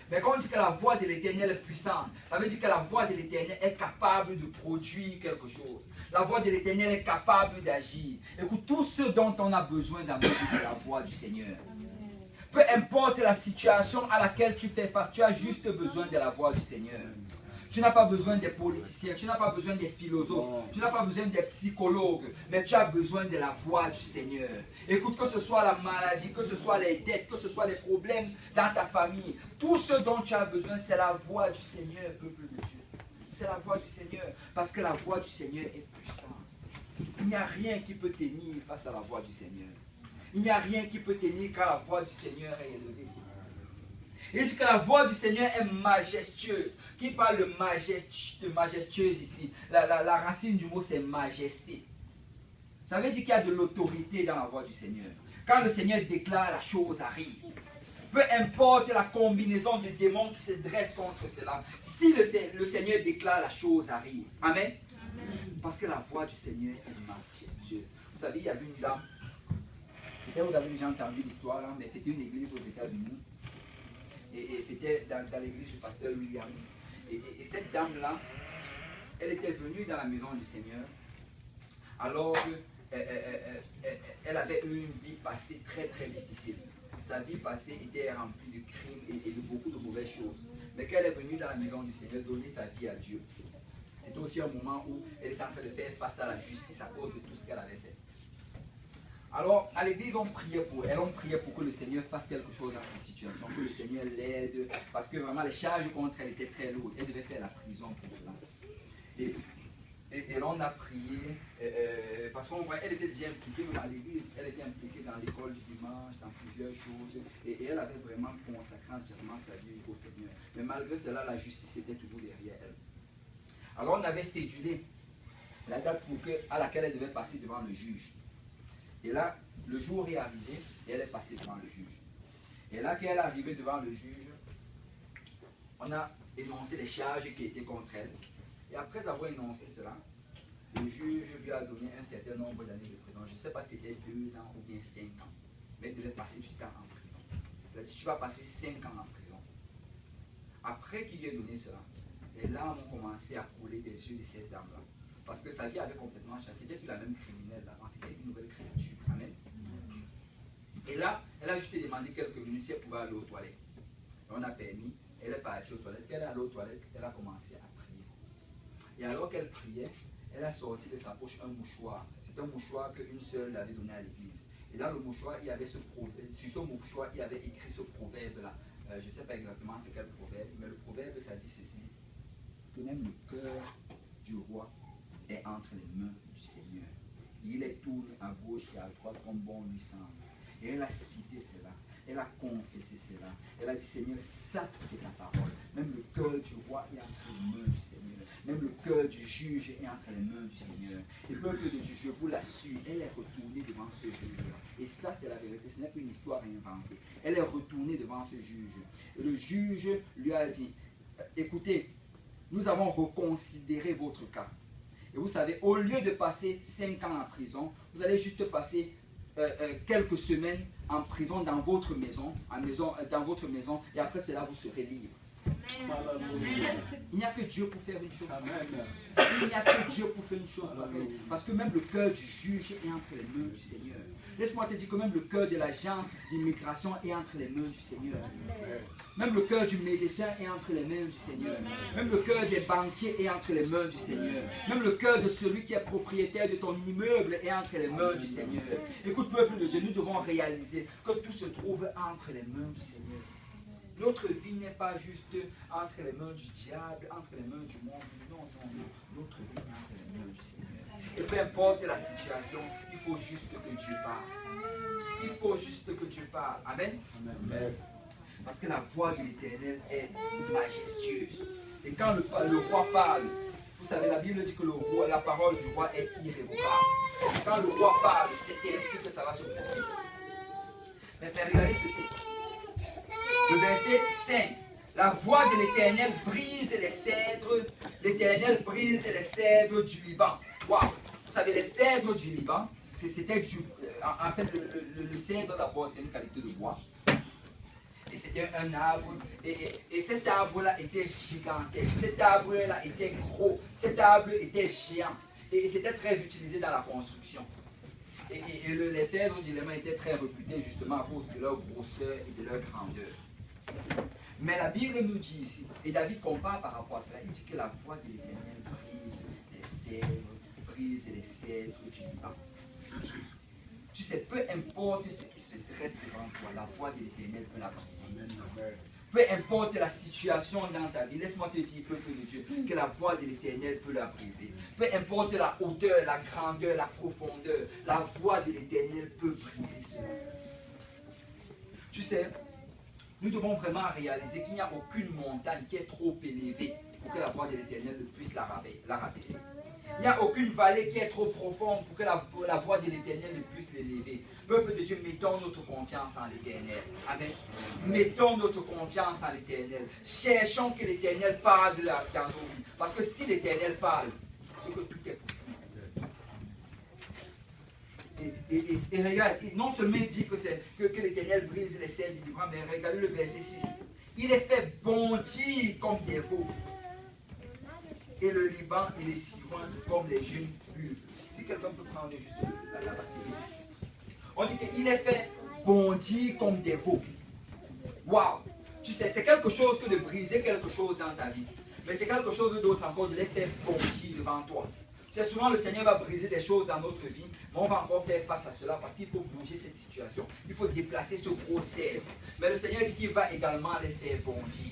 Mais quand on dit que la voix de l'Éternel est puissante, ça veut dire que la voix de l'Éternel est capable de produire quelque chose. La voix de l'Éternel est capable d'agir. Écoute, tout ce dont on a besoin dans notre vie, c'est la voix du Seigneur. Peu importe la situation à laquelle tu fais face, tu as juste besoin de la voix du Seigneur. Tu n'as pas besoin des politiciens, tu n'as pas besoin des philosophes, tu n'as pas besoin des psychologues, mais tu as besoin de la voix du Seigneur. Écoute, que ce soit la maladie, que ce soit les dettes, que ce soit les problèmes dans ta famille, tout ce dont tu as besoin, c'est la voix du Seigneur, peuple de Dieu. C'est la voix du Seigneur, parce que la voix du Seigneur est puissante. Il n'y a rien qui peut tenir face à la voix du Seigneur. Il n'y a rien qui peut tenir quand la voix du Seigneur est élevée. Il dit que la voix du Seigneur est majestueuse. Qui parle de majestueuse ici? La racine du mot, c'est majesté. Ça veut dire qu'il y a de l'autorité dans la voix du Seigneur. Quand le Seigneur déclare, la chose arrive. Peu importe la combinaison de démons qui se dressent contre cela. Si le Seigneur déclare, la chose arrive. Amen. Parce que la voix du Seigneur est majestueuse. Vous savez, il y avait une dame. Peut-être vous avez déjà entendu l'histoire, là, mais c'était une église aux États-Unis. Et c'était dans l'église du pasteur Williams. Et cette dame-là, elle était venue dans la maison du Seigneur, alors qu'elle avait eu une vie passée très très difficile. Sa vie passée était remplie de crimes et de beaucoup de mauvaises choses. Mais quand elle est venue dans la maison du Seigneur donner sa vie à Dieu, c'était aussi un moment où elle était en train de faire face à la justice à cause de tout ce qu'elle avait fait. Alors, à l'église, on priait pour elle, on priait pour que le Seigneur fasse quelque chose dans sa situation, que le Seigneur l'aide, parce que vraiment les charges contre elle étaient très lourdes. Elle devait faire la prison pour cela. Et là, on a prié, parce qu'elle était déjà impliquée même à l'église, elle était impliquée dans l'école du dimanche, dans plusieurs choses, et elle avait vraiment consacré entièrement sa vie au Seigneur. Mais malgré cela, la justice était toujours derrière elle. Alors on avait cédulé la date à laquelle elle devait passer devant le juge. Et là, le jour est arrivé et elle est passée devant le juge. Et là, quand elle est arrivée devant le juge, on a énoncé les charges qui étaient contre elle. Et après avoir énoncé cela, le juge lui a donné un certain nombre d'années de prison. Je ne sais pas si c'était 2 ans ou bien 5 ans. Mais elle devait passer du temps en prison. Il a dit, tu vas passer 5 ans en prison. Après qu'il lui ait donné cela, les larmes ont commencé à couler des yeux de cette dame-là. Parce que sa vie avait complètement changé. C'était plus la même criminelle d'avant, c'était une nouvelle créature. Amen. Et là, elle a juste demandé quelques minutes si elle pouvait aller aux toilettes. Et on a permis, elle est partie aux toilettes. Quand elle est allée aux toilettes, elle a commencé à prier. Et alors qu'elle priait, elle a sorti de sa poche un mouchoir. C'est un mouchoir qu'une sœur lui avait donné à l'église. Et dans le mouchoir, il y avait ce proverbe. Sur ce mouchoir, il y avait écrit ce proverbe-là. Je ne sais pas exactement c'est quel proverbe, mais le proverbe, ça dit ceci. Que même le cœur du roi est entre les mains du Seigneur. Il est tourné à gauche et à droite comme bon lui semble. Et elle a cité cela. Elle a confessé cela. Elle a dit, Seigneur, ça c'est ta parole. Même le cœur du roi est entre les mains du Seigneur. Même le cœur du juge est entre les mains du Seigneur. Et peuple de Dieu, je vous l'assure, elle est retournée devant ce juge-là. Et ça c'est la vérité, ce n'est pas une histoire inventée. Elle est retournée devant ce juge. Et le juge lui a dit, écoutez, nous avons reconsidéré votre cas. Et vous savez, au lieu de passer 5 ans en prison, vous allez juste passer quelques semaines en prison dans votre maison, dans votre maison, et après cela, vous serez libre. Il n'y a que Dieu pour faire une chose. Il n'y a que Dieu pour faire une chose. Parce que même le cœur du juge est entre les mains du Seigneur. Laisse-moi te dire que même le cœur de l'agent d'immigration est entre les mains du Seigneur. Même le cœur du médecin est entre les mains du Seigneur. Même le cœur des banquiers est entre les mains du Seigneur. Même le cœur de celui qui est propriétaire de ton immeuble est entre les mains du Seigneur. Écoute, peuple de Dieu, nous devons réaliser que tout se trouve entre les mains du Seigneur. Notre vie n'est pas juste entre les mains du diable, entre les mains du monde. Non, non, non. Notre vie est entre les mains du Seigneur. Et peu importe la situation, il faut juste que Dieu parle. Il faut juste que Dieu parle. Amen. Amen. Parce que la voix de l'Éternel est majestueuse. Et quand le roi parle, vous savez, la Bible dit que la parole du roi est irrévocable. Quand le roi parle, c'est ainsi que ça va se produire. Mais regardez ceci. Le verset 5. La voix de l'Éternel brise les cèdres. L'Éternel brise les cèdres du Liban. Waouh! Vous savez, les cèdres du Liban, c'était du... En fait, le cèdre d'abord, c'est une qualité de bois. Et c'était un arbre. Et cet arbre-là était gigantesque. Cet arbre-là était gros. Cet arbre était géant. Et c'était très utilisé dans la construction. Et les cèdres du Liban étaient très réputés justement à cause de leur grosseur et de leur grandeur. Mais la Bible nous dit ici, et David compare par rapport à cela, il dit que la voix de l'Éternel brise les cèdres du Liban. Tu sais, peu importe ce qui se dresse devant toi, la voix de l'Éternel peut la briser. Peu importe la situation dans ta vie, laisse-moi te dire, peuple de Dieu, que la voix de l'Éternel peut la briser. Peu importe la hauteur, la grandeur, la profondeur, la voix de l'Éternel peut briser cela. Tu sais, nous devons vraiment réaliser qu'il n'y a aucune montagne qui est trop élevée pour que la voix de l'Éternel ne puisse la rabaisser. Il n'y a aucune vallée qui est trop profonde pour que la voix de l'Éternel ne puisse l'élever. Peuple de Dieu, mettons notre confiance en l'Éternel. Amen. Mettons notre confiance en l'Éternel. Cherchons que l'Éternel parle dans nos vies. Parce que si l'Éternel parle, c'est que tout est possible. Et regarde, non seulement il dit que l'Éternel brise les cèdres du Liban, mais regardez le verset 6. Il est fait bondir comme des veaux. Et le Liban et les Syriens comme les jeunes buves. Si quelqu'un peut prendre juste la batterie. On dit qu'il est fait bondir comme des veaux. Waouh! Tu sais, c'est quelque chose que de briser quelque chose dans ta vie. Mais c'est quelque chose d'autre encore de les faire bondir devant toi. C'est souvent le Seigneur va briser des choses dans notre vie, mais on va encore faire face à cela parce qu'il faut bouger cette situation. Il faut déplacer ce gros cèdre. Mais le Seigneur dit qu'il va également les faire bondir.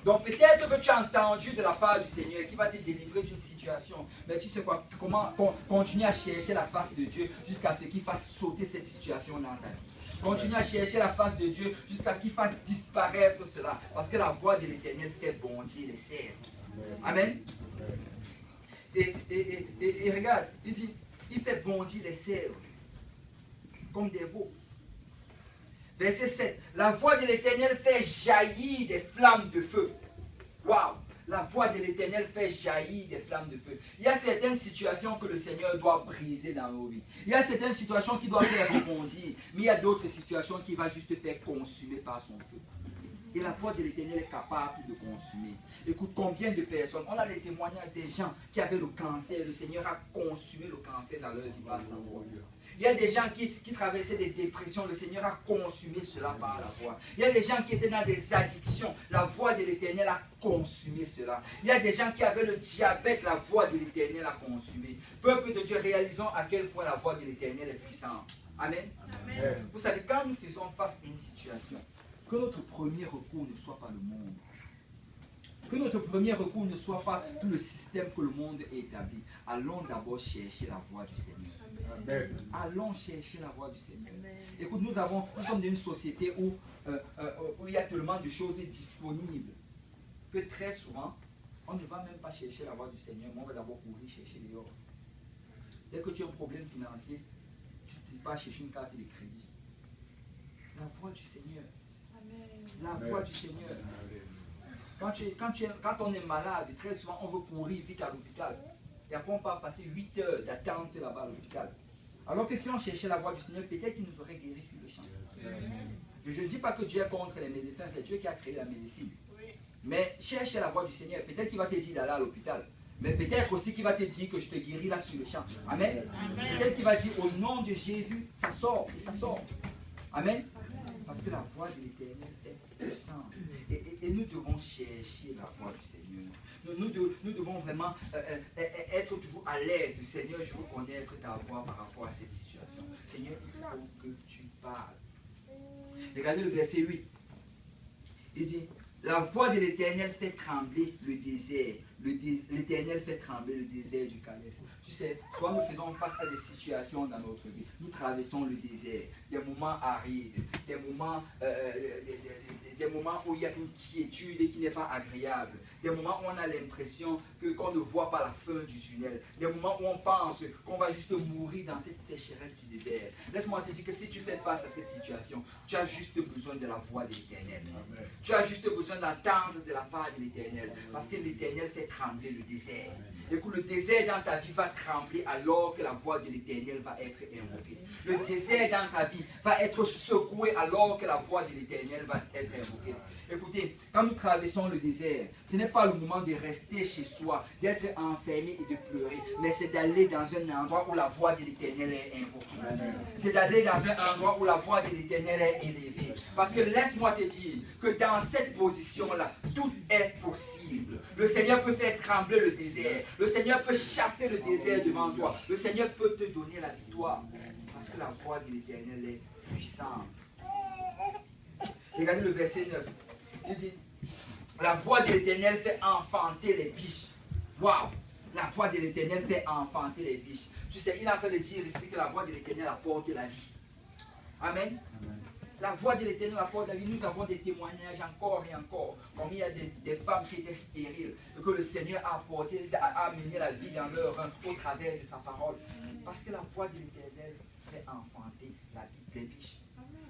Donc peut-être que tu as entendu de la part du Seigneur qui va te délivrer d'une situation. Mais tu sais quoi, comment continuer à chercher la face de Dieu jusqu'à ce qu'il fasse sauter cette situation dans ta vie. Continue à chercher la face de Dieu jusqu'à ce qu'il fasse disparaître cela. Parce que la voix de l'Éternel fait bondir les cèdres. Amen. Et regarde, il dit, il fait bondir les cerfs comme des veaux. Verset 7. La voix de l'Éternel fait jaillir des flammes de feu. Waouh! La voix de l'Éternel fait jaillir des flammes de feu. Il y a certaines situations que le Seigneur doit briser dans nos vies. Il y a certaines situations qui doivent faire rebondir. Mais il y a d'autres situations qui va juste faire consumer par son feu. Et la voix de l'Éternel est capable de consumer. Écoute, combien de personnes, on a des témoignages des gens qui avaient le cancer. Le Seigneur a consumé le cancer dans leur vie par sa voix. Il y a des gens qui traversaient des dépressions. Le Seigneur a consumé cela par la voix. Il y a des gens qui étaient dans des addictions. La voix de l'Éternel a consumé cela. Il y a des gens qui avaient le diabète. La voix de l'Éternel a consumé. Peuple de Dieu, réalisons à quel point la voix de l'Éternel est puissante. Amen. Amen. Vous savez, quand nous faisons face à une situation, que notre premier recours ne soit pas le monde. Que notre premier recours ne soit pas tout le système que le monde a établi. Allons d'abord chercher la voix du Seigneur. Amen. Allons chercher la voix du Seigneur. Amen. Écoute, nous sommes dans une société où il y a tellement de choses disponibles que très souvent, on ne va même pas chercher la voix du Seigneur, mais on va d'abord courir chercher dehors. Dès que tu as un problème financier, tu vas chercher une carte de crédit. La voix du Seigneur. La voix du Seigneur. Quand on est malade, très souvent on veut courir vite à l'hôpital. Et après on va passer 8 heures d'attente là-bas à l'hôpital. Alors que si on cherchait la voix du Seigneur, peut-être qu'il nous aurait guéri sur le champ. Je ne dis pas que Dieu est contre les médecins, c'est Dieu qui a créé la médecine. Mais cherche la voix du Seigneur. Peut-être qu'il va te dire d'aller à l'hôpital. Mais peut-être aussi qu'il va te dire que je te guéris là sur le champ. Amen. Peut-être qu'il va dire au nom de Jésus, ça sort et ça sort. Amen. Parce que la voix de l'Éternel est puissante. Et nous devons chercher la voix du Seigneur. Nous devons vraiment être toujours à l'aide. Seigneur, je veux connaître ta voix par rapport à cette situation. Seigneur, il faut que tu parles. Regardez le verset 8. Il dit, la voix de l'Éternel fait trembler le désert. L'Éternel fait trembler le désert du Calès. Tu sais, soit nous faisons face à des situations dans notre vie. Nous traversons le désert, des moments arides, des moments où il y a une quiétude qui n'est pas agréable, des moments où on a l'impression qu'on ne voit pas la fin du tunnel, des moments où on pense qu'on va juste mourir dans cette sécheresse du désert. Laisse-moi te dire que si tu fais face à cette situation, tu as juste besoin de la voix de l'Éternel. Tu as juste besoin d'entendre de la part de l'Éternel, parce que l'Éternel fait trembler le désert. Écoute, le désert dans ta vie va trembler alors que la voix de l'Éternel va être invoquée. Le désert dans ta vie va être secoué alors que la voix de l'Éternel va être invoquée. Écoutez, quand nous traversons le désert, ce n'est pas le moment de rester chez soi, d'être enfermé et de pleurer, mais c'est d'aller dans un endroit où la voix de l'Éternel est invoquée. C'est d'aller dans un endroit où la voix de l'Éternel est élevée. Parce que laisse-moi te dire que dans cette position-là, tout est possible. Le Seigneur peut faire trembler le désert. Le Seigneur peut chasser le désert devant toi. Le Seigneur peut te donner la victoire. Parce que la voix de l'Éternel est puissante. Regardez le verset 9. Il dit, la voix de l'Éternel fait enfanter les biches. Waouh! La voix de l'Éternel fait enfanter les biches. Tu sais, il est en train de dire ici que la voix de l'Éternel apporte la vie. Amen. La voix de l'Éternel apporte la vie. Nous avons des témoignages encore et encore. Comme il y a des femmes qui étaient stériles. Et que le Seigneur a amené la vie dans leur rein au travers de sa parole. Parce que la voix de l'Éternel fait enfanter la vie des biches.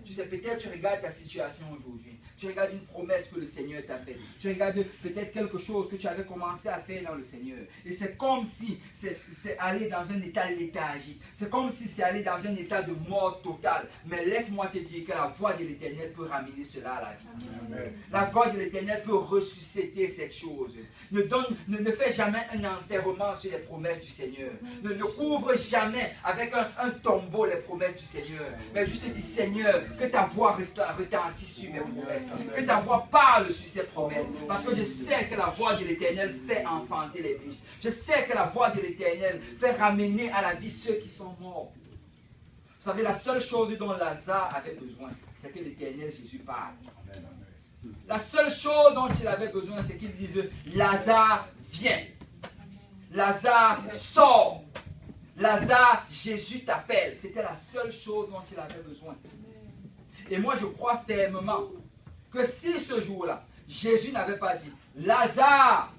Tu sais, peut-être tu regardes ta situation aujourd'hui. Tu regardes une promesse que le Seigneur t'a faite. Tu regardes peut-être quelque chose que tu avais commencé à faire dans le Seigneur. Et c'est comme si c'est aller dans un état léthargique. C'est comme si c'est aller dans un état de mort totale. Mais laisse-moi te dire que la voix de l'Éternel peut ramener cela à la vie. Amen. La voix de l'Éternel peut ressusciter cette chose. Ne fais jamais un enterrement sur les promesses du Seigneur. Ne couvre jamais avec un tombeau les promesses du Seigneur. Mais juste dis, Seigneur, que ta voix retentisse sur mes promesses. Que ta voix parle sur ces promesses. Parce que je sais que la voix de l'Éternel fait enfanter les biches. Je sais que la voix de l'Éternel fait ramener à la vie ceux qui sont morts. Vous savez, la seule chose dont Lazare avait besoin, c'est que l'Éternel Jésus parle. La seule chose dont il avait besoin, c'est qu'il dise, Lazare, viens. Lazare, sors. Lazare, Jésus t'appelle. C'était la seule chose dont il avait besoin. Et moi, je crois fermement que si ce jour-là, Jésus n'avait pas dit, Lazare,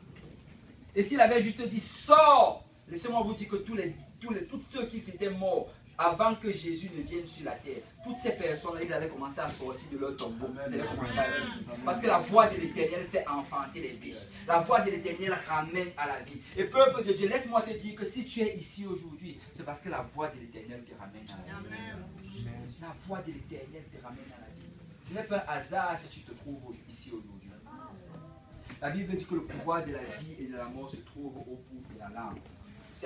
Et s'il avait juste dit, sors, laissez-moi vous dire que tous ceux qui étaient morts, avant que Jésus ne vienne sur la terre, toutes ces personnes-là, ils allaient commencer à sortir de leur tombeau. Ils allaient commencer à vivre. Parce que la voix de l'Éternel fait enfanter les péchés. La voix de l'Éternel ramène à la vie. Et peuple de Dieu, laisse-moi te dire que si tu es ici aujourd'hui, c'est parce que la voix de l'Éternel te ramène à la vie. La voix de l'Éternel te ramène à la vie. Ce n'est pas un hasard si tu te trouves ici aujourd'hui. La Bible dit que le pouvoir de la vie et de la mort se trouve au bout de la langue.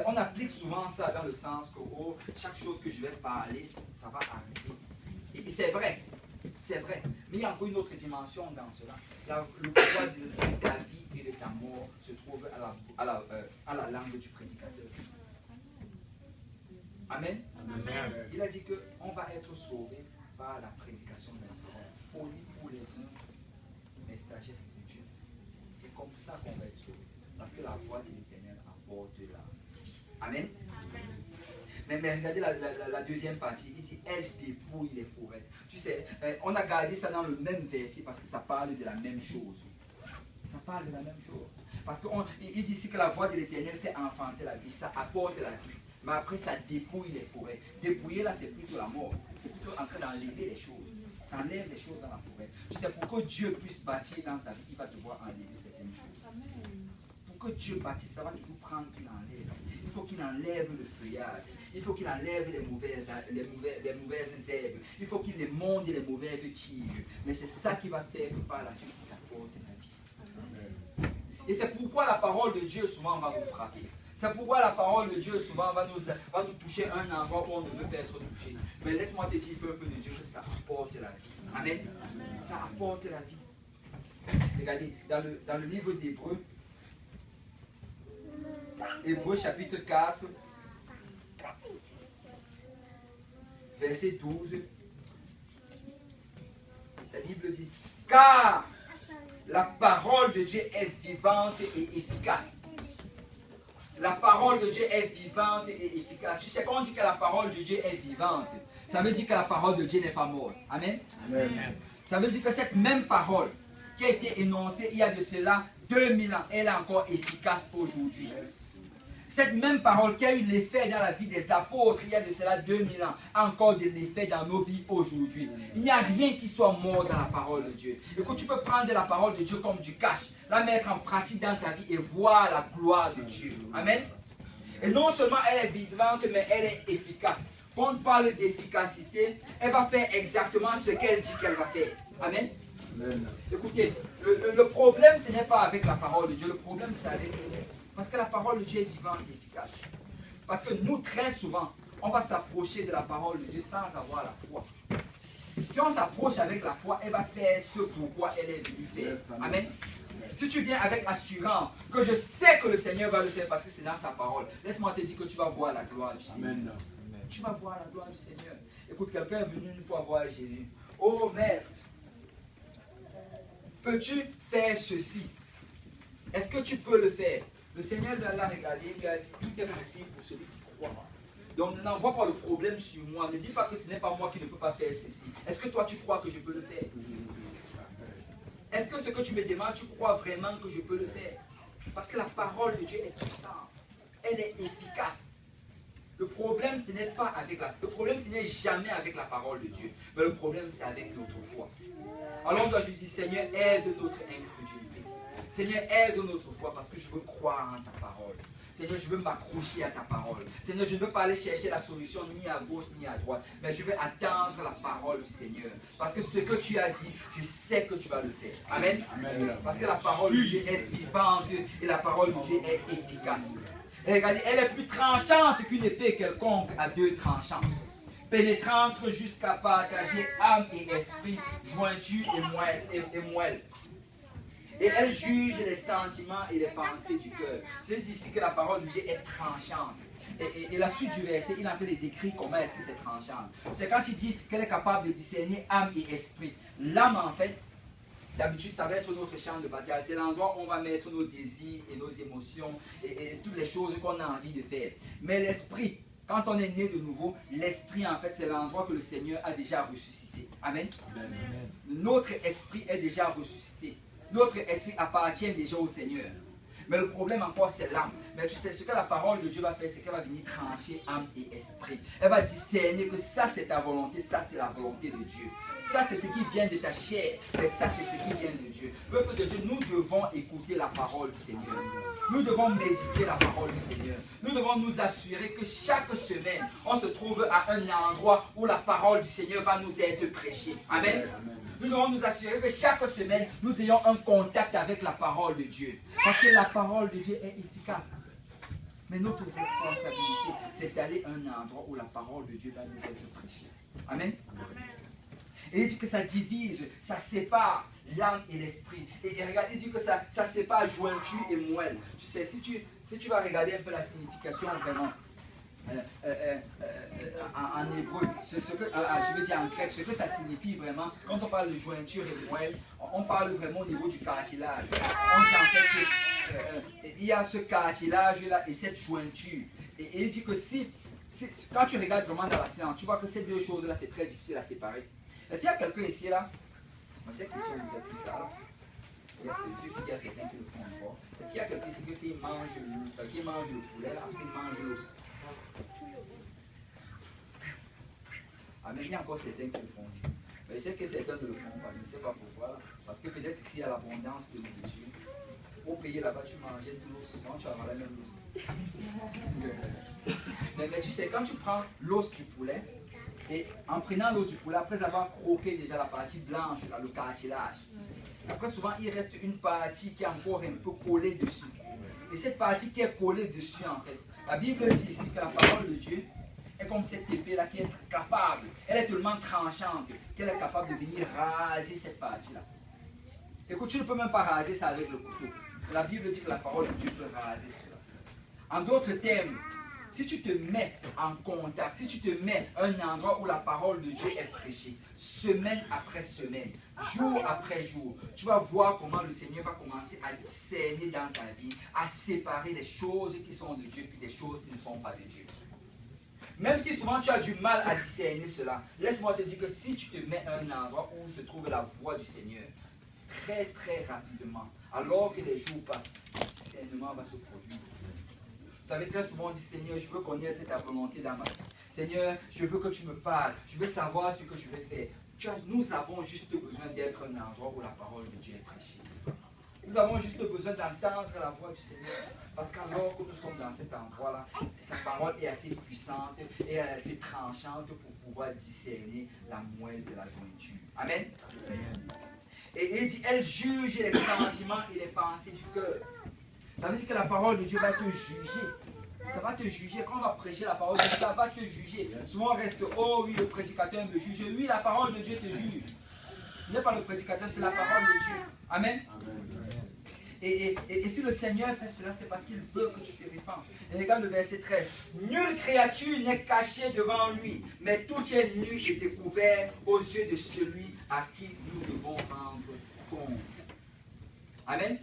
On applique souvent ça dans le sens que oh, chaque chose que je vais parler, ça va arriver. Et c'est vrai. C'est vrai. Mais il y a encore une autre dimension dans cela. Le pouvoir de la vie et de ta mort se trouve à la langue du prédicateur. Amen. Amen. Il a dit qu'on va être sauvé par la prédication de la parole. Folie pour les uns, messagers de Dieu. C'est comme ça qu'on va être sauvé. Parce que la voix de l'Éternel apporte la vie. Amen. Amen. Mais regardez la deuxième partie. Il dit, elle dépouille les forêts. Tu sais, on a gardé ça dans le même verset parce que ça parle de la même chose. Ça parle de la même chose. Parce qu'il dit ici que la voix de l'Éternel fait enfanter la vie. Ça apporte la vie. Mais après, ça dépouille les forêts. Dépouiller, là, c'est plutôt la mort. C'est plutôt en train d'enlever les choses. Ça enlève les choses dans la forêt. Tu sais, pour que Dieu puisse bâtir dans ta vie, il va devoir enlever certaines choses. Pour que Dieu bâtisse, ça va toujours prendre qu'il enlève. Il faut qu'il enlève le feuillage. Il faut qu'il enlève les mauvaises herbes. Il faut qu'il émonde les mauvaises tiges. Mais c'est ça qui va faire que par la suite, il apporte la vie. Et c'est pourquoi la parole de Dieu souvent va vous frapper. C'est pourquoi la parole de Dieu souvent va nous toucher à un endroit où on ne veut pas être touché. Mais laisse-moi te dire, peuple de Dieu, que ça apporte la vie. Amen. Ça apporte la vie. Regardez, dans le livre d'Hébreux, Hébreux chapitre 4, verset 12, la Bible dit, car la parole de Dieu est vivante et efficace. La parole de Dieu est vivante et efficace. Tu sais, quand on dit que la parole de Dieu est vivante, ça veut dire que la parole de Dieu n'est pas morte. Amen. Amen. Ça veut dire que cette même parole qui a été énoncée il y a de cela 2000 ans, elle est encore efficace aujourd'hui. Cette même parole qui a eu l'effet dans la vie des apôtres il y a de cela 2000 ans, a encore de l'effet dans nos vies aujourd'hui. Il n'y a rien qui soit mort dans la parole de Dieu. Écoute, tu peux prendre la parole de Dieu comme du cash, la mettre en pratique dans ta vie et voir la gloire de Dieu. Amen. Et non seulement elle est vivante, mais elle est efficace. Quand on parle d'efficacité, elle va faire exactement ce qu'elle dit qu'elle va faire. Amen. Amen. Écoutez, le problème, ce n'est pas avec la parole de Dieu, le problème, c'est avec elle. Parce que la parole de Dieu est vivante et efficace. Parce que nous, très souvent, on va s'approcher de la parole de Dieu sans avoir la foi. Si on s'approche avec la foi, elle va faire ce pourquoi elle est venue faire. Amen. Si tu viens avec assurance que je sais que le Seigneur va le faire parce que c'est dans sa parole, laisse-moi te dire que tu vas voir la gloire du Seigneur. Amen. Tu vas voir la gloire du Seigneur. Écoute, quelqu'un est venu une fois voir Jésus. Oh maître, peux-tu faire ceci? Est-ce que tu peux le faire? Le Seigneur l'a regardé, lui a dit, tout est possible pour celui qui croit. Donc n'envoie pas le problème sur moi. Ne dis pas que ce n'est pas moi qui ne peux pas faire ceci. Est-ce que toi tu crois que je peux le faire? Est-ce que ce que tu me demandes, tu crois vraiment que je peux le faire? Parce que la parole de Dieu est puissante. Elle est efficace. Le problème, ce n'est pas avec le problème, ce n'est jamais avec la parole de Dieu. Mais le problème, c'est avec notre foi. Alors on doit juste dire, Seigneur, aide notre incrédulité. Seigneur, aide notre foi parce que je veux croire en ta parole. Seigneur, je veux m'accrocher à ta parole. Seigneur, je ne veux pas aller chercher la solution ni à gauche ni à droite, mais je veux attendre la parole du Seigneur. Parce que ce que tu as dit, je sais que tu vas le faire. Amen. Amen. Parce que la parole de Dieu est vivante et la parole de Dieu est efficace. Et regardez, elle est plus tranchante qu'une épée quelconque à deux tranchants. Pénétrante jusqu'à partager âme et esprit, jointure et moelle. Et elle juge les sentiments et les pensées du cœur. C'est ici que la parole de Dieu est tranchante. Et la suite du verset, il est en train de décrire comment est-ce que c'est tranchant. C'est quand il dit qu'elle est capable de discerner âme et esprit. L'âme, en fait, d'habitude, ça va être notre champ de bataille. C'est l'endroit où on va mettre nos désirs et nos émotions et toutes les choses qu'on a envie de faire. Mais l'esprit, quand on est né de nouveau, l'esprit, en fait, c'est l'endroit que le Seigneur a déjà ressuscité. Amen. Amen. Notre esprit est déjà ressuscité. Notre esprit appartient déjà au Seigneur. Mais le problème encore, c'est l'âme. Mais tu sais, ce que la parole de Dieu va faire, c'est qu'elle va venir trancher âme et esprit. Elle va discerner que ça, c'est ta volonté, ça, c'est la volonté de Dieu. Ça, c'est ce qui vient de ta chair, mais ça, c'est ce qui vient de Dieu. Peuple de Dieu, nous devons écouter la parole du Seigneur. Nous devons méditer la parole du Seigneur. Nous devons nous assurer que chaque semaine, on se trouve à un endroit où la parole du Seigneur va nous être prêchée. Amen. Nous devons nous assurer que chaque semaine, nous ayons un contact avec la parole de Dieu. Parce que la parole de Dieu est efficace. Mais notre responsabilité, c'est d'aller à un endroit où la parole de Dieu va nous être prêchée. Amen. Et il dit que ça divise, ça sépare l'âme et l'esprit. Et regarde, il dit que ça sépare jointure et moelle. Tu sais, si tu vas regarder un peu la signification vraiment, en hébreu, je veux dire en grec, ce que ça signifie vraiment, quand on parle de jointure et moelle, on parle vraiment au niveau du cartilage. On dit en fait qu'il y a ce cartilage-là et cette jointure. Et il dit que quand tu regardes vraiment dans la science, tu vois que ces deux choses-là, c'est très difficile à séparer. Est-ce qu'il y a quelqu'un ici là? On sait qu'ils sont plus ça là. Il y a celui qui a fait un peu le fond encore. Est-ce qu'il y a quelqu'un ici qui mange le poulet là, qui mange l'os? Ah, mais il y a encore certains qui le font aussi. Mais je sais que certains ne le font pas, je ne sais pas pourquoi. Parce que peut-être ici il y a l'abondance de nourriture. Au pays là-bas, tu mangeais tout l'os, souvent tu avais même l'os. mais tu sais, quand tu prends l'os du poulet, et en prenant l'os du poulet, après avoir croqué déjà la partie blanche, là, le cartilage, après souvent il reste une partie qui est encore un peu collée dessus. Et cette partie qui est collée dessus en fait, la Bible dit ici que la parole de Dieu est comme cette épée-là qui est capable, elle est tellement tranchante qu'elle est capable de venir raser cette partie-là. Écoute, tu ne peux même pas raser ça avec le couteau. La Bible dit que la parole de Dieu peut raser cela. En d'autres termes, si tu te mets en contact, si tu te mets à un endroit où la parole de Dieu est prêchée, semaine après semaine, jour après jour, tu vas voir comment le Seigneur va commencer à discerner dans ta vie, à séparer les choses qui sont de Dieu et des choses qui ne sont pas de Dieu. Même si souvent tu as du mal à discerner cela, laisse-moi te dire que si tu te mets à un endroit où se trouve la voix du Seigneur, très très rapidement, alors que les jours passent, le discernement va se produire. Vous savez, très souvent on dit, Seigneur, je veux connaître ta volonté dans ma vie. Seigneur, je veux que tu me parles, je veux savoir ce que je vais faire. Nous avons juste besoin d'être un endroit où la parole de Dieu est prêchée. Nous avons juste besoin d'entendre la voix du Seigneur. Parce qu'alors que nous sommes dans cet endroit-là, sa parole est assez puissante et assez tranchante pour pouvoir discerner la moelle de la jointure. Amen. Et il dit, elle juge les sentiments et les pensées du cœur. Ça veut dire que la parole de Dieu va te juger. Ça va te juger. Quand on va prêcher la parole de Dieu, ça va te juger. Souvent on reste, oh oui, le prédicateur me juge. Oui, la parole de Dieu te juge. Ce n'est pas le prédicateur, c'est la parole de Dieu. Amen. Et si le Seigneur fait cela, c'est parce qu'il veut que tu te répandes. Et regarde le verset 13. Nulle créature n'est cachée devant lui, mais tout est nu et découvert aux yeux de celui à qui nous devons rendre compte. Amen.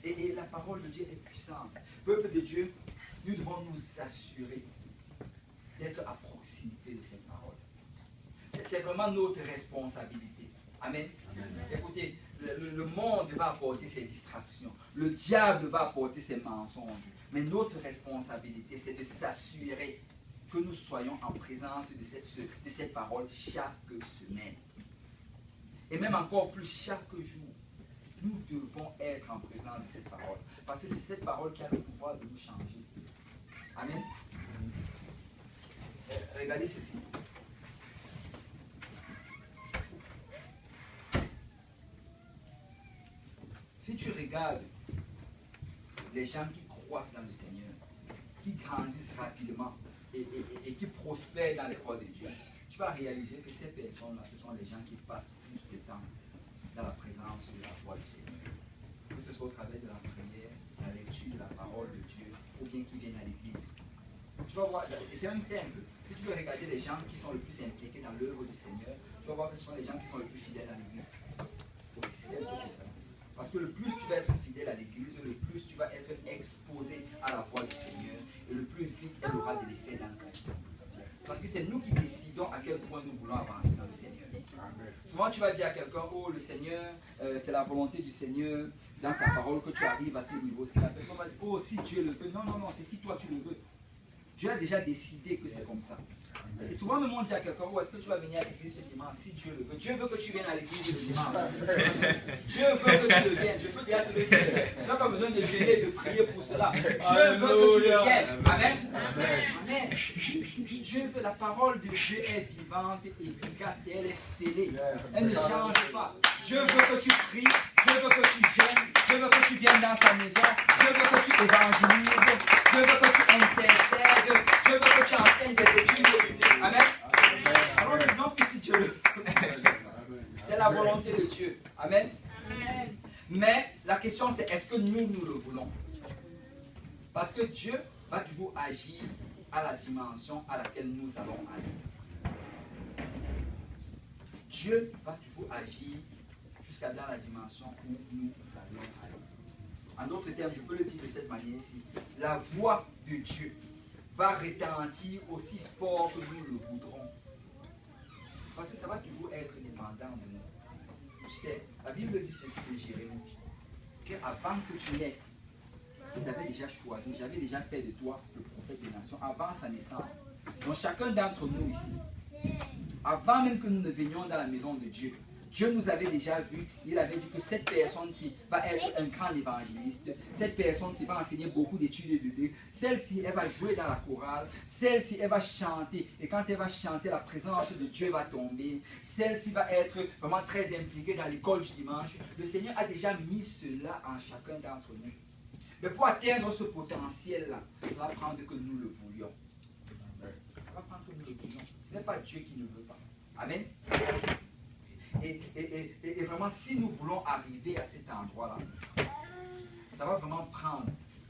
Et la parole de Dieu est puissante. Peuple de Dieu, nous devons nous assurer d'être à proximité de cette parole. C'est vraiment notre responsabilité. Amen. Écoutez, le monde va apporter ses distractions. Le diable va apporter ses mensonges. Mais notre responsabilité, c'est de s'assurer que nous soyons en présence de cette parole chaque semaine. Et même encore plus chaque jour. Nous devons être en présence de cette parole. Parce que c'est cette parole qui a le pouvoir de nous changer. Amen. Regardez ceci. Si tu regardes les gens qui croissent dans le Seigneur, qui grandissent rapidement et qui prospèrent dans les voies de Dieu, tu vas réaliser que ces personnes-là, ce sont les gens qui passent plus de temps dans la présence de la voix du Seigneur. Que ce soit au travers de la prière, de la lecture de la parole de Dieu, ou bien qui viennent à l'église. Tu vas voir, c'est un simple. Si tu veux regarder les gens qui sont le plus impliqués dans l'œuvre du Seigneur, tu vas voir que ce sont les gens qui sont le plus fidèles à l'église. Aussi simple que ça. Parce que le plus tu vas être fidèle à l'église, le plus tu vas être exposé à la voix du Seigneur, et le plus vite elle aura de l'effet dans ta vie. Parce que c'est nous qui décidons à quel point nous voulons avancer dans le Seigneur. Amen. Souvent tu vas dire à quelqu'un, oh le Seigneur, c'est la volonté du Seigneur dans ta parole que tu arrives à ce niveau. Si la personne va dire, oh si Dieu le veut, non, non, non, c'est si toi tu le veux. Dieu a déjà décidé que c'est comme ça. Et souvent, même on dit à quelqu'un, oh, est-ce que tu vas venir à l'église ce dimanche si Dieu le veut? Dieu veut que tu viennes à l'église le dimanche. Dieu veut que tu le viennes. Je peux déjà te le dire. Tu n'as pas besoin de gêner et de prier pour cela. Dieu veut que tu le viennes. Amen. Amen. Amen. Dieu veut, la parole de Dieu est vivante et efficace et elle est scellée. Elle ne change pas. Dieu veut que tu pries. Dieu veut que tu gênes. Dieu veut que tu viennes dans sa maison. Dieu veut que tu évangélises. Dieu veut que tu intercèdes. Dieu veut que tu enseignes des études. Amen. Alors l'exemple ici, Dieu le veut. C'est la volonté de Dieu. Amen. Mais la question c'est, est-ce que nous le voulons? Parce que Dieu va toujours agir à la dimension à laquelle nous allons aller. Dieu va toujours agir jusqu'à dans la dimension où nous allons aller. En d'autres termes, je peux le dire de cette manière ici. La voix de Dieu va retentir aussi fort que nous le voudrons. Parce que ça va toujours être dépendant de nous. Tu sais, la Bible dit ceci de Jérémie, qu'avant que tu naisses, je t'avais déjà choisi, j'avais déjà fait de toi le prophète des nations avant sa naissance. Donc chacun d'entre nous ici, avant même que nous ne venions dans la maison de Dieu, Dieu nous avait déjà vu, il avait dit que cette personne-ci va être un grand évangéliste, cette personne-ci va enseigner beaucoup d'études bibliques, celle-ci, elle va jouer dans la chorale, celle-ci, elle va chanter, et quand elle va chanter, la présence de Dieu va tomber, celle-ci va être vraiment très impliquée dans l'école du dimanche. Le Seigneur a déjà mis cela en chacun d'entre nous. Mais pour atteindre ce potentiel-là, ça va prendre que nous le voulions. Ça va prendre que nous le voulions. Ce n'est pas Dieu qui ne veut pas. Amen. Et vraiment, si nous voulons arriver à cet endroit-là, ça va vraiment prendre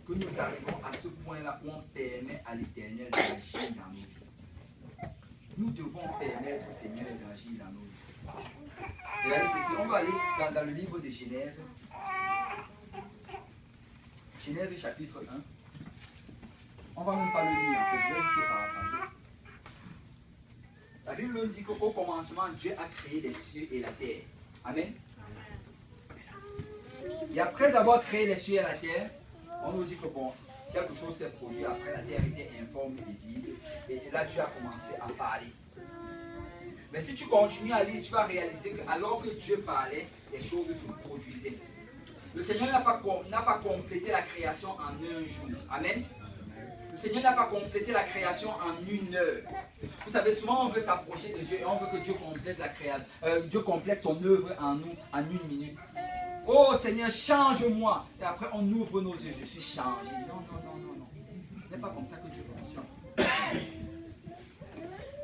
que nous arrivons à ce point-là où on permet à l'Éternel d'agir dans nos vies. Nous devons permettre au Seigneur d'agir dans nos vies. Regardez ceci, on va aller dans le livre de Genèse. Genèse chapitre 1. On ne va même pas le lire, en fait, je vais juste paraphraser. La Bible nous dit qu'au commencement, Dieu a créé les cieux et la terre. Amen. Et après avoir créé les cieux et la terre, on nous dit que bon, quelque chose s'est produit. Après, la terre était informe et vide. Et là, Dieu a commencé à parler. Mais si tu continues à lire, tu vas réaliser que alors que Dieu parlait, les choses se produisaient. Le Seigneur n'a pas complété la création en un jour. Amen. Le Seigneur n'a pas complété la création en une heure. Vous savez, souvent on veut s'approcher de Dieu et on veut que Dieu complète la création. Dieu complète son œuvre en nous en une minute. Oh Seigneur, change-moi. Et après on ouvre nos yeux, je suis changé. Non, non, non, non, non. Ce n'est pas comme ça que Dieu fonctionne.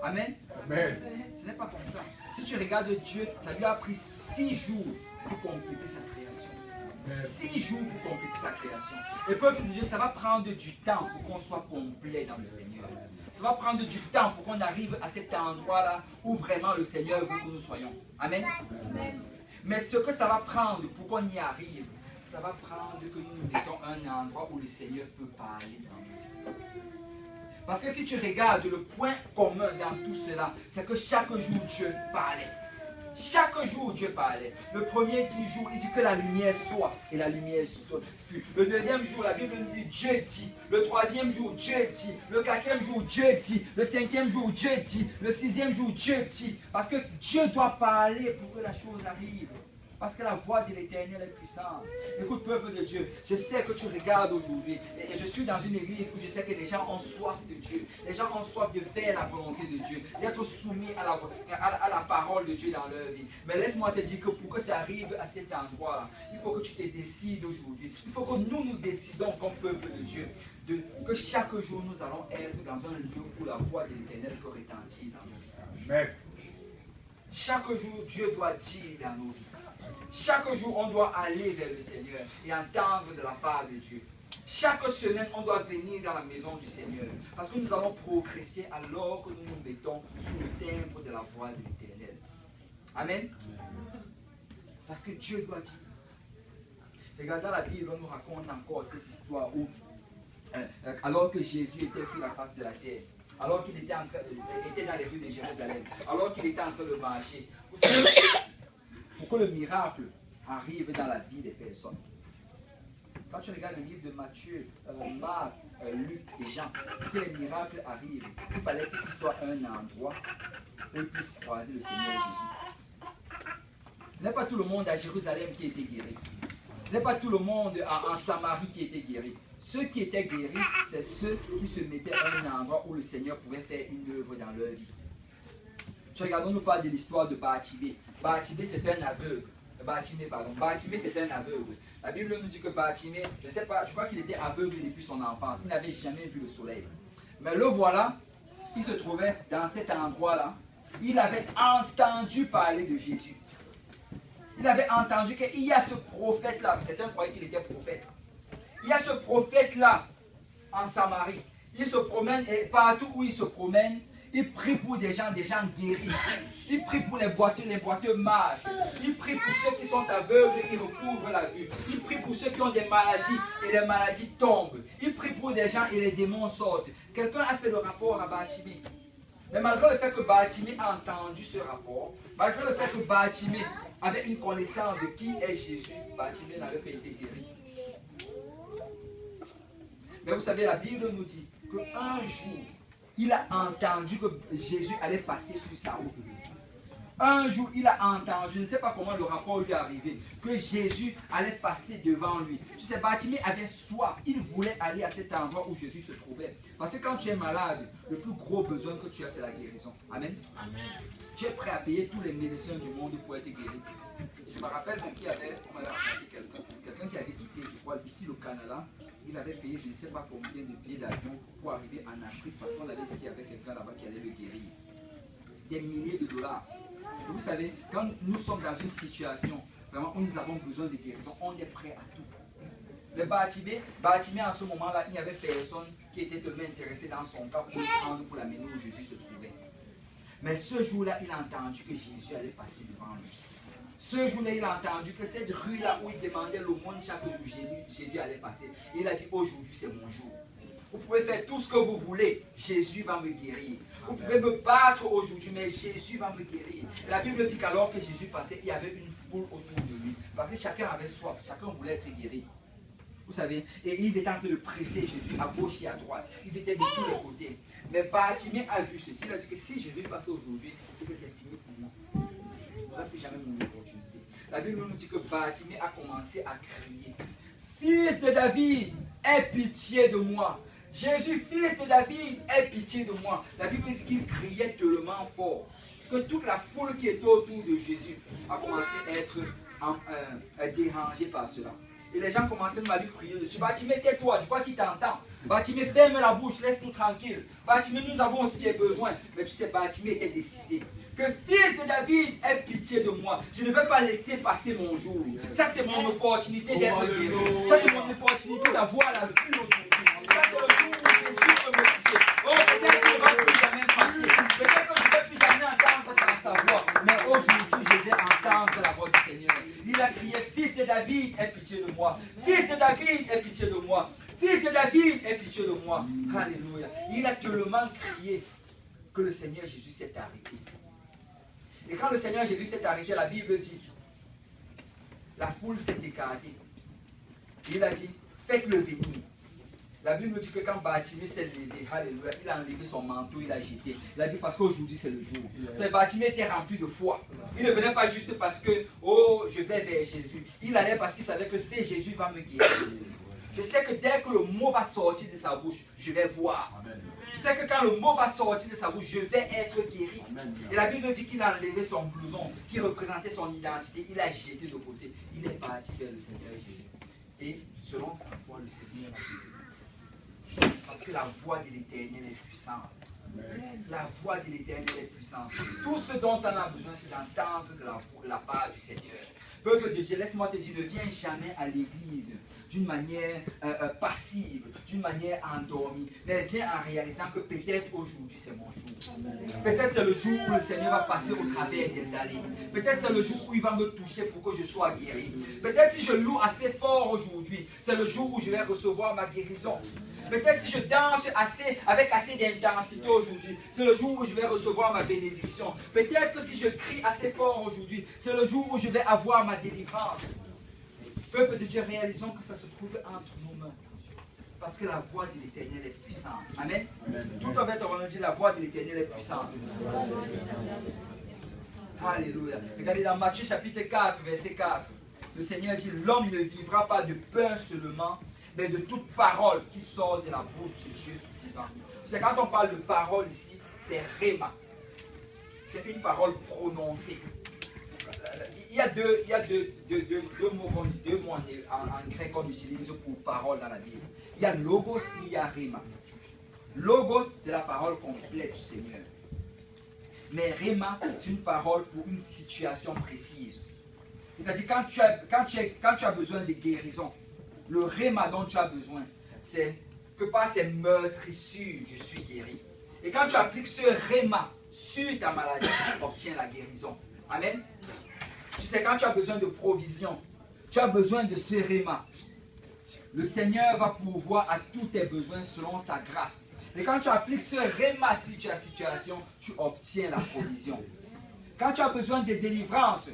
Amen. Amen. Ce n'est pas comme ça. Si tu regardes Dieu, ça lui a pris 6 jours pour compléter sa création. 6 jours pour compléter sa création. Et peuple de Dieu, ça va prendre du temps pour qu'on soit complet dans le Seigneur. Ça va prendre du temps pour qu'on arrive à cet endroit-là où vraiment le Seigneur veut que nous soyons. Amen. Amen. Mais ce que ça va prendre pour qu'on y arrive, ça va prendre que nous nous mettons un endroit où le Seigneur peut parler dans nous. Parce que si tu regardes le point commun dans tout cela, c'est que chaque jour Dieu parlait. Chaque jour Dieu parlait. Le premier jour, il dit que la lumière soit. Et la lumière fut. Le deuxième jour, la Bible nous dit Dieu dit. Le troisième jour, Dieu dit. Le quatrième jour, Dieu dit. Le cinquième jour, Dieu dit. Le sixième jour, Dieu dit. Parce que Dieu doit parler pour que la chose arrive. Parce que la voix de l'Éternel est puissante. Écoute, peuple de Dieu, je sais que tu regardes aujourd'hui. Et je suis dans une église où je sais que les gens ont soif de Dieu. Les gens ont soif de faire la volonté de Dieu. D'être soumis à la parole de Dieu dans leur vie. Mais laisse-moi te dire que pour que ça arrive à cet endroit, il faut que tu te décides aujourd'hui. Il faut que nous décidons comme peuple de Dieu. Que chaque jour nous allons être dans un lieu où la voix de l'Éternel peut retentir dans nos vies. Amen. Chaque jour, Dieu doit dire dans nos vies. Chaque jour, on doit aller vers le Seigneur et entendre de la part de Dieu. Chaque semaine, on doit venir dans la maison du Seigneur. Parce que nous allons progresser alors que nous nous mettons sous le timbre de la voix de l'Éternel. Amen. Parce que Dieu doit dire. Regarde dans la Bible, on nous raconte encore cette histoire où, alors que Jésus était sur la face de la terre, alors qu'il était dans les rues de Jérusalem, alors qu'il était en train de marcher. Vous savez, pour que le miracle arrive dans la vie des personnes. Quand tu regardes le livre de Matthieu, Marc, Luc et Jean, pour que les miracles arrivent, il fallait qu'il soit un endroit où ils puissent croiser le Seigneur Jésus. Ce n'est pas tout le monde à Jérusalem qui était guéri. Ce n'est pas tout le monde en Samarie qui était guéri. Ceux qui étaient guéris, c'est ceux qui se mettaient à un endroit où le Seigneur pouvait faire une œuvre dans leur vie. Regardons, nous parle de l'histoire de Bartimée. Bartimée, c'est un aveugle. Bartimée, c'est un aveugle. La Bible nous dit que Bartimée, je ne sais pas, je crois qu'il était aveugle depuis son enfance. Il n'avait jamais vu le soleil. Mais le voilà, il se trouvait dans cet endroit-là. Il avait entendu parler de Jésus. Il avait entendu qu'il y a ce prophète-là. Certains croyaient qu'il était prophète. Il y a ce prophète-là en Samarie. Il se promène et partout où il se promène, il prie pour des gens guéris. Il prie pour les boiteux marchent. Il prie pour ceux qui sont aveugles et qui recouvrent la vue. Il prie pour ceux qui ont des maladies et les maladies tombent. Il prie pour des gens et les démons sortent. Quelqu'un a fait le rapport à Bartimée. Mais malgré le fait que Bartimée a entendu ce rapport, malgré le fait que Bartimée avait une connaissance de qui est Jésus, Bartimée n'avait pas été guéri. Mais vous savez, la Bible nous dit qu'un jour, il a entendu que Jésus allait passer sur sa route. Un jour, il a entendu, je ne sais pas comment le rapport lui est arrivé, que Jésus allait passer devant lui. Tu sais, Bartimée avait soif. Il voulait aller à cet endroit où Jésus se trouvait. Parce que quand tu es malade, le plus gros besoin que tu as, c'est la guérison. Amen. Amen. Tu es prêt à payer tous les médecins du monde pour être guéri. Je me rappelle qu'il y avait, on m'avait raconté quelqu'un qui avait quitté, je crois, ici le Canada. Il avait payé, je ne sais pas combien de billets d'avion pour arriver en Afrique parce qu'on avait dit qu'il y avait quelqu'un là-bas qui allait le guérir. Des milliers de dollars. Et vous savez, quand nous sommes dans une situation vraiment où nous avons besoin de guérison, on est prêt à tout. Le Bartimée en ce moment-là, il n'y avait personne qui était tellement intéressé dans son cas pour le prendre pour l'amener où Jésus se trouvait. Mais ce jour-là, il a entendu que Jésus allait passer devant lui. Ce jour-là, il a entendu que cette rue-là où il demandait l'aumône chaque jour, Jésus allait passer. Et il a dit, aujourd'hui c'est mon jour. Vous pouvez faire tout ce que vous voulez, Jésus va me guérir. Vous pouvez me battre aujourd'hui, mais Jésus va me guérir. Et la Bible dit qu'alors que Jésus passait, il y avait une foule autour de lui. Parce que chacun avait soif, chacun voulait être guéri. Vous savez, et il était en train de presser Jésus à gauche et à droite. Il était de tous les côtés. Mais Bartimée a vu ceci. Il a dit que si Jésus passe aujourd'hui, c'est que c'est fini pour moi. Vous n'aurez plus jamais mon opportunité. La Bible nous dit que Bartimée a commencé à crier. Fils de David, aie pitié de moi. Jésus, fils de David, aie pitié de moi. La Bible dit qu'il criait tellement fort que toute la foule qui était autour de Jésus a commencé à être dérangée par cela. Et les gens commençaient à lui crier dessus. Bartimée, tais-toi, je crois qu'il t'entend. Bartimée, ferme la bouche, laisse-nous tranquille. Bartimée, nous avons aussi des besoins. Mais tu sais, Bartimée était décidé que fils de David, aie pitié de moi. Je ne vais pas laisser passer mon jour. Ça, c'est mon opportunité d'être guéri. Ça, c'est mon opportunité d'avoir la vue aujourd'hui. Ça, c'est le jour où Jésus peut me toucher. Oh, peut-être que je ne vais plus jamais passer. Peut-être que je ne vais plus jamais entendre sa voix. Mais aujourd'hui, je vais entendre la voix du Seigneur. Il a crié, fils de David, aie pitié de moi. Fils de David, aie pitié de moi. Fils de David, aie pitié de moi. Alléluia. Il a tellement crié que le Seigneur Jésus s'est arrêté. Et quand le Seigneur Jésus s'est arrêté, la Bible dit, la foule s'est écartée. Il a dit, faites-le venir. La Bible nous dit que quand Bartimée s'est levé, alléluia, il a enlevé son manteau, il a jeté. Il a dit parce qu'aujourd'hui c'est le jour. C'est Bartimée était rempli de foi. Il ne venait pas juste parce que, oh, je vais vers Jésus. Il allait parce qu'il savait que c'est Jésus va me guérir. Je sais que dès que le mot va sortir de sa bouche, je vais voir. Amen. Je sais que quand le mot va sortir de sa bouche, je vais être guéri. Amen. Et la Bible dit qu'il a enlevé son blouson qui représentait son identité. Il a jeté de côté. Il est parti vers le Seigneur Jésus. Et selon sa foi, le Seigneur l'a guéri. Parce que la voix de l'Éternel est puissante. Amen. La voix de l'Éternel est puissante. Tout ce dont on a besoin, c'est d'entendre de la part du Seigneur. Peuple de Dieu, laisse-moi te dire, ne viens jamais à l'église d'une manière passive, d'une manière endormie, mais elle vient en réalisant que peut-être aujourd'hui c'est mon jour. Peut-être c'est le jour où le Seigneur va passer au travers des allées. Peut-être c'est le jour où il va me toucher pour que je sois guéri. Peut-être si je loue assez fort aujourd'hui, c'est le jour où je vais recevoir ma guérison. Peut-être si je danse avec assez d'intensité aujourd'hui, c'est le jour où je vais recevoir ma bénédiction. Peut-être que si je crie assez fort aujourd'hui, c'est le jour où je vais avoir ma délivrance. Peuple de Dieu, réalisons que ça se trouve entre nos mains. Parce que la voix de l'Éternel est puissante. Amen. Tout en fait, on va nous dire la voix de l'Éternel est puissante. Alléluia. Regardez dans Matthieu chapitre 4, verset 4. Le Seigneur dit, l'homme ne vivra pas de pain seulement, mais de toute parole qui sort de la bouche de Dieu vivant. C'est quand on parle de parole ici, c'est rhéma. C'est une parole prononcée. Il y a deux mots en grec qu'on utilise pour parole dans la Bible. Il y a logos et il y a rhéma. Logos, c'est la parole complète du Seigneur. Mais rhéma, c'est une parole pour une situation précise. C'est-à-dire quand tu as besoin de guérison, le rhéma dont tu as besoin, c'est que par ces meurtrissures, je suis guéri. Et quand tu appliques ce rhéma sur ta maladie, tu obtiens la guérison. Amen. Tu sais, quand tu as besoin de provision, tu as besoin de ce rhéma. Le Seigneur va pourvoir à tous tes besoins selon sa grâce. Et quand tu appliques ce rhéma sur ta situation, tu obtiens la provision. Quand tu as besoin de délivrance,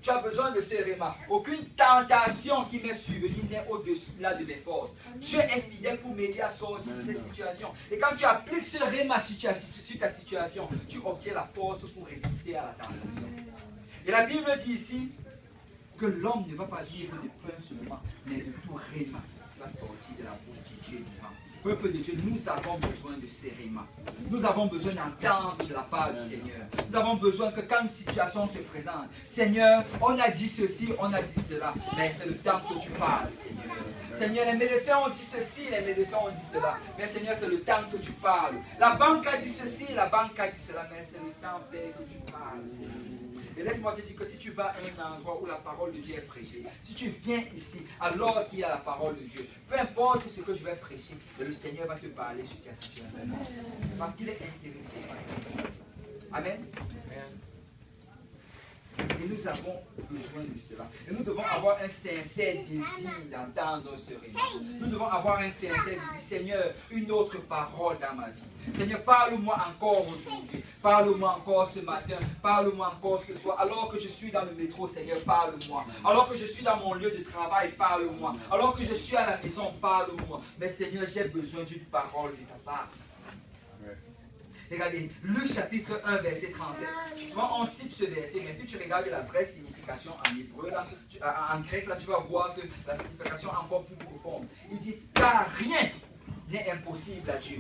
tu as besoin de ce rhéma. Aucune tentation qui m'est survenue n'est au-delà de mes forces. Dieu est fidèle pour m'aider à sortir de ces situations. Et quand tu appliques ce rhéma sur ta situation, tu obtiens la force pour résister à la tentation. Et la Bible dit ici que l'homme ne va pas vivre de pain seulement, mais de tout rhéma qui va sortir de la bouche du Dieu vivant. Peuple de Dieu, nous avons besoin de ces rhémas. Nous avons besoin d'entendre de la part du Seigneur. Nous avons besoin que quand une situation se présente, Seigneur, on a dit ceci, on a dit cela, mais c'est le temps que tu parles, Seigneur. Seigneur, les médecins ont dit ceci, les médecins ont dit cela, mais Seigneur, c'est le temps que tu parles. La banque a dit ceci, la banque a dit cela, mais c'est le temps, Père, que tu parles, Seigneur. Et laisse-moi te dire que si tu vas à un endroit où la parole de Dieu est prêchée, si tu viens ici alors qu'il y a la parole de Dieu, peu importe ce que je vais prêcher, le Seigneur va te parler sur ta situation. Parce qu'il est intéressé par ta situation. Amen. Et nous avons besoin de cela. Et nous devons avoir un sincère désir d'entendre ce réveil. Nous devons avoir un sincère désir, Seigneur, une autre parole dans ma vie. Seigneur, parle-moi encore aujourd'hui. Parle-moi encore ce matin. Parle-moi encore ce soir. Alors que je suis dans le métro, Seigneur, parle-moi. Alors que je suis dans mon lieu de travail, parle-moi. Alors que je suis à la maison, parle-moi. Mais Seigneur, j'ai besoin d'une parole de ta part. Regardez, Luc chapitre 1, verset 37. Souvent on cite ce verset, mais si tu regardes la vraie signification en hébreu, là, en grec, là, tu vas voir que la signification est encore plus profonde. Il dit, car rien n'est impossible à Dieu.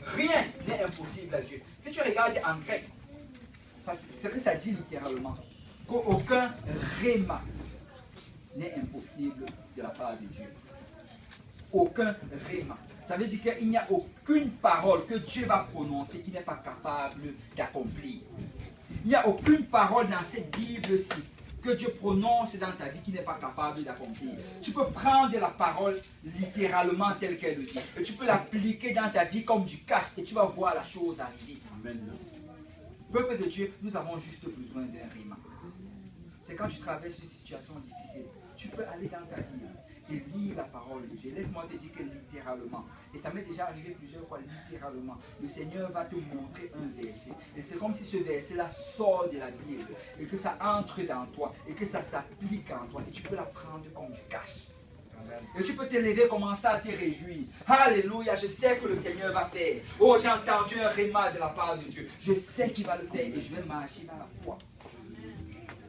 Rien n'est impossible à Dieu. Si tu regardes en grec, c'est ce que ça dit littéralement. Qu'aucun rhéma n'est impossible de la part de Dieu. Aucun rhéma. Ça veut dire qu'il n'y a aucune parole que Dieu va prononcer qui n'est pas capable d'accomplir. Il n'y a aucune parole dans cette Bible-ci que Dieu prononce dans ta vie qui n'est pas capable d'accomplir. Tu peux prendre la parole littéralement telle qu'elle le dit. Et tu peux l'appliquer dans ta vie comme du cash et tu vas voir la chose arriver. Amen. Peuple de Dieu, nous avons juste besoin d'un rhéma. C'est quand tu traverses une situation difficile. Tu peux aller dans ta vie et lire la parole de Dieu. Laisse-moi te dire que littéralement, et ça m'est déjà arrivé plusieurs fois, littéralement, le Seigneur va te montrer un verset. Et c'est comme si ce verset-là sort de la Bible et que ça entre dans toi et que ça s'applique en toi. Et tu peux la prendre comme du cash. Et tu peux te lever, commencer à te réjouir. Alléluia, je sais que le Seigneur va faire. Oh, j'ai entendu un rhéma de la part de Dieu. Je sais qu'il va le faire et je vais marcher dans la foi.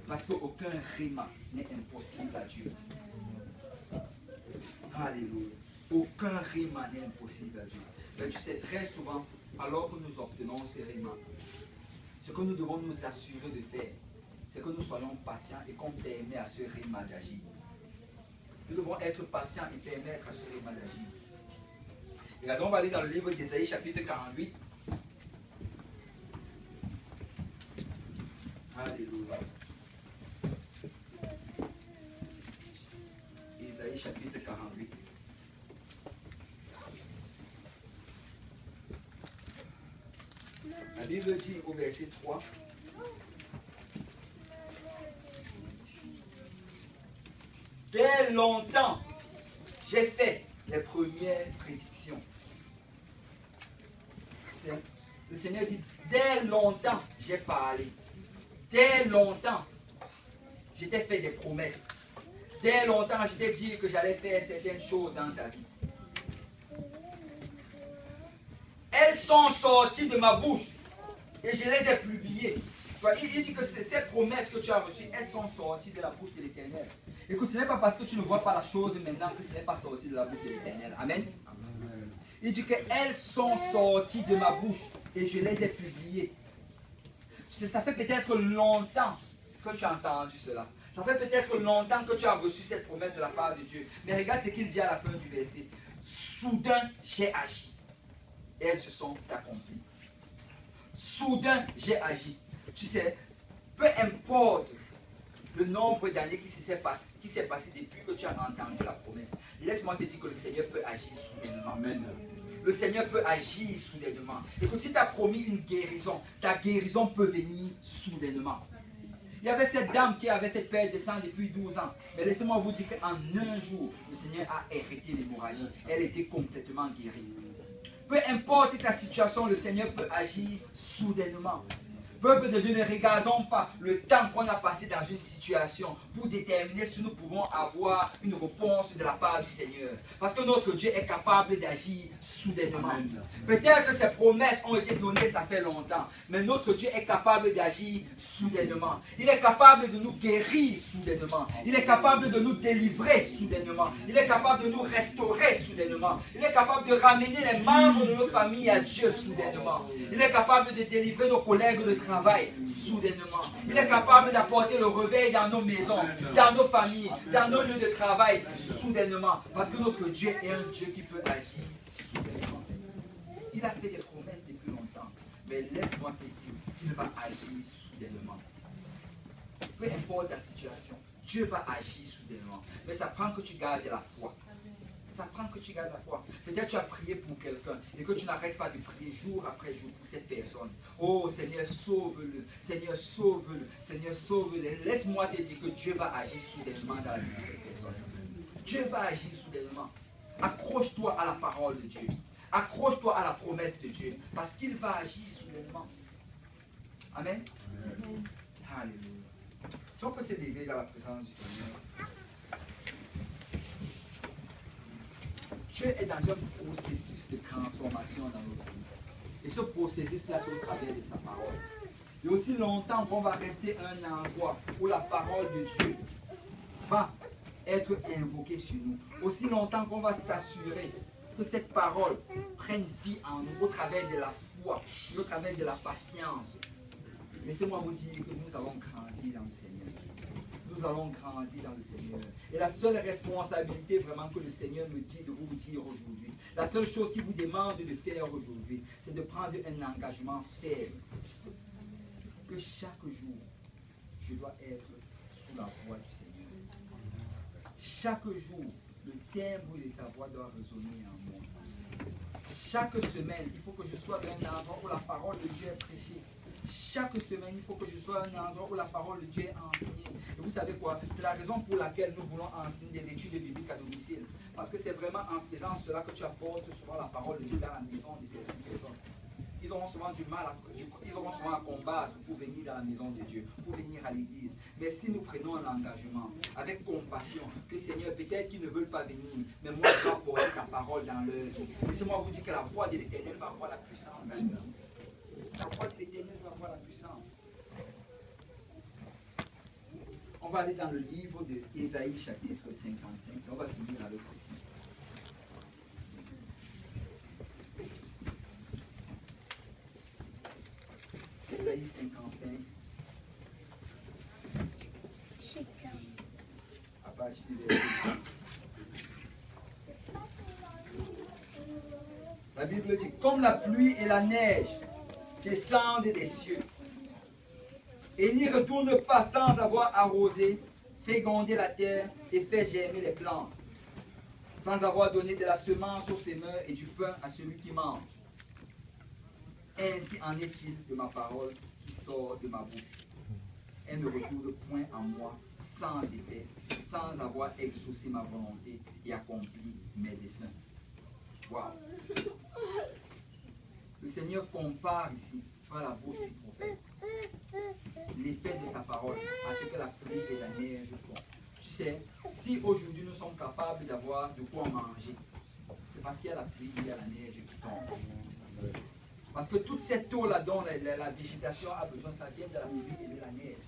Parce qu'aucun rhéma n'est impossible à Dieu. Alléluia. Aucun rhéma n'est impossible à Dieu. Mais tu sais, très souvent, alors que nous obtenons ce rhéma, ce que nous devons nous assurer de faire, c'est que nous soyons patients et qu'on permet à ce rhéma d'agir. Nous devons être patients et permettre à ce rhéma d'agir. Regardons, on va aller dans le livre d'Ésaïe, chapitre 48. Alléluia. Ésaïe, chapitre 48. Bible dit au verset 3, dès longtemps, j'ai fait les premières prédictions. Le Seigneur dit, dès longtemps, j'ai parlé. Dès longtemps, je t'ai fait des promesses. Dès longtemps, je t'ai dit que j'allais faire certaines choses dans ta vie. Elles sont sorties de ma bouche et je les ai publiées. Il dit que ces promesses que tu as reçues, elles sont sorties de la bouche de l'Éternel. Et que ce n'est pas parce que tu ne vois pas la chose maintenant que ce n'est pas sorti de la bouche de l'Éternel. Amen. Il dit qu'elles sont sorties de ma bouche et je les ai publiées. Ça fait peut-être longtemps que tu as entendu cela. Ça fait peut-être longtemps que tu as reçu cette promesse de la part de Dieu. Mais regarde ce qu'il dit à la fin du verset. Soudain, j'ai agi. Et elles se sont accomplies. Soudain, j'ai agi. Tu sais, peu importe le nombre d'années qui s'est passé depuis que tu as entendu la promesse, laisse-moi te dire que le Seigneur peut agir soudainement. Amen. Le Seigneur peut agir soudainement. Écoute, si tu as promis une guérison, ta guérison peut venir soudainement. Il y avait cette dame qui avait fait perdre de sang depuis 12 ans. Mais laissez-moi vous dire qu'en un jour, le Seigneur a arrêté l'hémorragie. Elle était complètement guérie. Peu importe ta situation, le Seigneur peut agir soudainement. Peuple de Dieu, ne regardons pas le temps qu'on a passé dans une situation pour déterminer si nous pouvons avoir une réponse de la part du Seigneur. Parce que notre Dieu est capable d'agir soudainement. Peut-être que ces promesses ont été données, ça fait longtemps. Mais notre Dieu est capable d'agir soudainement. Il est capable de nous guérir soudainement. Il est capable de nous délivrer soudainement. Il est capable de nous restaurer soudainement. Il est capable de ramener les membres de nos familles à Dieu soudainement. Il est capable de délivrer nos collègues de travail soudainement. Il est capable d'apporter le réveil dans nos maisons, dans nos familles, dans nos lieux de travail soudainement. Parce que notre Dieu est un Dieu qui peut agir soudainement. Il a fait des promesses depuis longtemps. Mais laisse-moi te dire qu'il va agir soudainement. Peu importe ta situation, Dieu va agir soudainement. Mais ça prend que tu gardes la foi. Ça prend que tu gardes la foi. Peut-être tu as prié pour quelqu'un et que tu n'arrêtes pas de prier jour après jour pour cette personne. Oh Seigneur, sauve-le. Seigneur, sauve-le. Seigneur, sauve-le. Laisse-moi te dire que Dieu va agir soudainement dans la vie de cette personne. Dieu va agir soudainement. Accroche-toi à la parole de Dieu. Accroche-toi à la promesse de Dieu. Parce qu'il va agir soudainement. Amen. Amen. Alléluia. Si on peut s'élever dans la présence du Seigneur. Dieu est dans un processus de transformation dans notre vie. Et ce processus-là, c'est au travers de sa parole. Et aussi longtemps qu'on va rester un endroit où la parole de Dieu va être invoquée sur nous. Aussi longtemps qu'on va s'assurer que cette parole prenne vie en nous au travers de la foi, au travers de la patience. Laissez-moi vous dire que nous allons grandir dans le Seigneur. Nous allons grandir dans le Seigneur. Et la seule responsabilité vraiment que le Seigneur me dit de vous dire aujourd'hui, la seule chose qu'il vous demande de faire aujourd'hui, c'est de prendre un engagement ferme. Que chaque jour, je dois être sous la voix du Seigneur. Chaque jour, le timbre de sa voix doit résonner en moi. Chaque semaine, il faut que je sois dans un endroit où la parole de Dieu est prêchée. Chaque semaine, il faut que je sois à un endroit où la parole de Dieu est enseignée. Et vous savez quoi? C'est la raison pour laquelle nous voulons enseigner des études bibliques à domicile. Parce que c'est vraiment en faisant cela que tu apportes souvent la parole de Dieu dans la maison de certaines personnes. Ils auront souvent du mal, ils auront souvent à combattre pour venir dans la maison de Dieu, pour venir à l'église. Mais si nous prenons un engagement avec compassion, que Seigneur, peut-être qu'ils ne veulent pas venir, mais moi je dois apporter ta parole dans leur vie. Laissez-moi vous dire que la voix de l'Éternel va avoir la puissance dans nous. La voix de l'Éternel va avoir la puissance. On va aller dans le livre de Ésaïe chapitre 55. On va finir avec ceci. Ésaïe 55. À partir du verset 10. La Bible dit, comme la pluie et la neige descendent des cieux, et n'y retourne pas sans avoir arrosé, fait gronder la terre et fait germer les plantes, sans avoir donné de la semence aux semeurs et du pain à celui qui mange. Ainsi en est-il de ma parole qui sort de ma bouche. Elle ne retourne point en moi sans effet, sans avoir exaucé ma volonté et accompli mes desseins. Wow. Le Seigneur compare ici, par la bouche du prophète, l'effet de sa parole à ce que la pluie et la neige font. Tu sais, si aujourd'hui nous sommes capables d'avoir de quoi manger, c'est parce qu'il y a la pluie, il y a la neige qui tombe. Parce que toute cette eau-là dont la végétation a besoin, ça vient de la pluie et de la neige.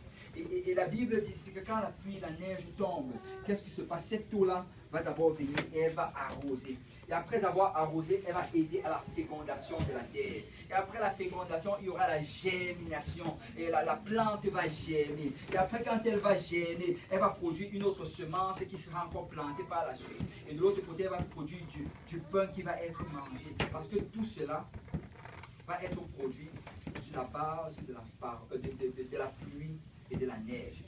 Et la Bible dit que quand la pluie et la neige tombent, qu'est-ce qui se passe? Cette eau-là va d'abord venir et elle va arroser. Et après avoir arrosé, elle va aider à la fécondation de la terre. Et après la fécondation, il y aura la germination. Et la plante va germer. Et après, quand elle va germer, elle va produire une autre semence qui sera encore plantée par la suite. Et de l'autre côté, elle va produire du pain qui va être mangé. Parce que tout cela va être produit sur la base de la pluie et de la neige.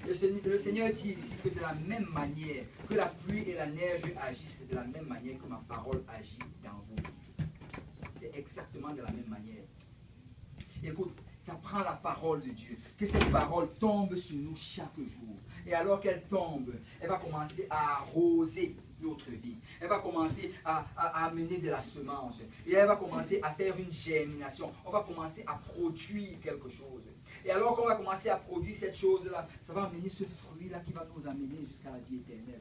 Le Seigneur dit ici que de la même manière que la pluie et la neige agissent, c'est de la même manière que ma parole agit dans vous. C'est exactement de la même manière. Écoute, tu apprends la parole de Dieu, que cette parole tombe sur nous chaque jour. Et alors qu'elle tombe, elle va commencer à arroser notre vie. Elle va commencer à amener de la semence. Et elle va commencer à faire une germination. On va commencer à produire quelque chose. Et alors qu'on va commencer à produire cette chose-là, ça va amener ce fruit-là qui va nous amener jusqu'à la vie éternelle.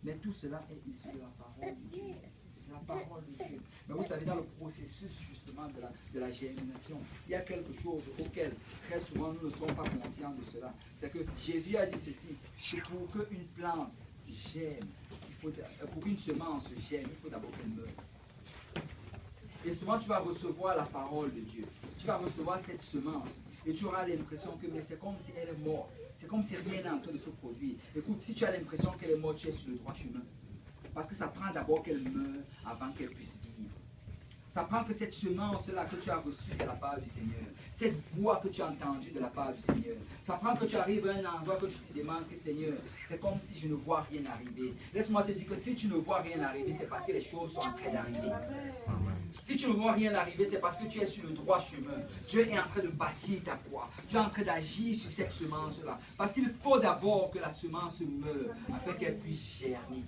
Mais tout cela est issu de la parole de Dieu. C'est la parole de Dieu. Mais vous savez, dans le processus justement de la germination, il y a quelque chose auquel très souvent nous ne sommes pas conscients de cela. C'est que Jésus a dit ceci, que pour qu'une plante germe, pour qu'une semence germe, il faut d'abord qu'elle meure. Et souvent tu vas recevoir la parole de Dieu. Tu vas recevoir cette semence. Et tu auras l'impression que c'est comme si elle est morte. C'est comme si rien n'est en train de se produire. Écoute, si tu as l'impression qu'elle est morte, tu es sur le droit chemin. Parce que ça prend d'abord qu'elle meure avant qu'elle puisse vivre. Ça prend que cette semence-là que tu as reçue de la part du Seigneur, cette voix que tu as entendue de la part du Seigneur, ça prend que tu arrives à un endroit que tu te demandes que Seigneur, c'est comme si je ne vois rien arriver. Laisse-moi te dire que si tu ne vois rien arriver, c'est parce que les choses sont en train d'arriver. Si tu ne vois rien arriver, c'est parce que tu es sur le droit chemin. Dieu est en train de bâtir ta foi. Tu es en train d'agir sur cette semence-là. Parce qu'il faut d'abord que la semence meure afin qu'elle puisse germer.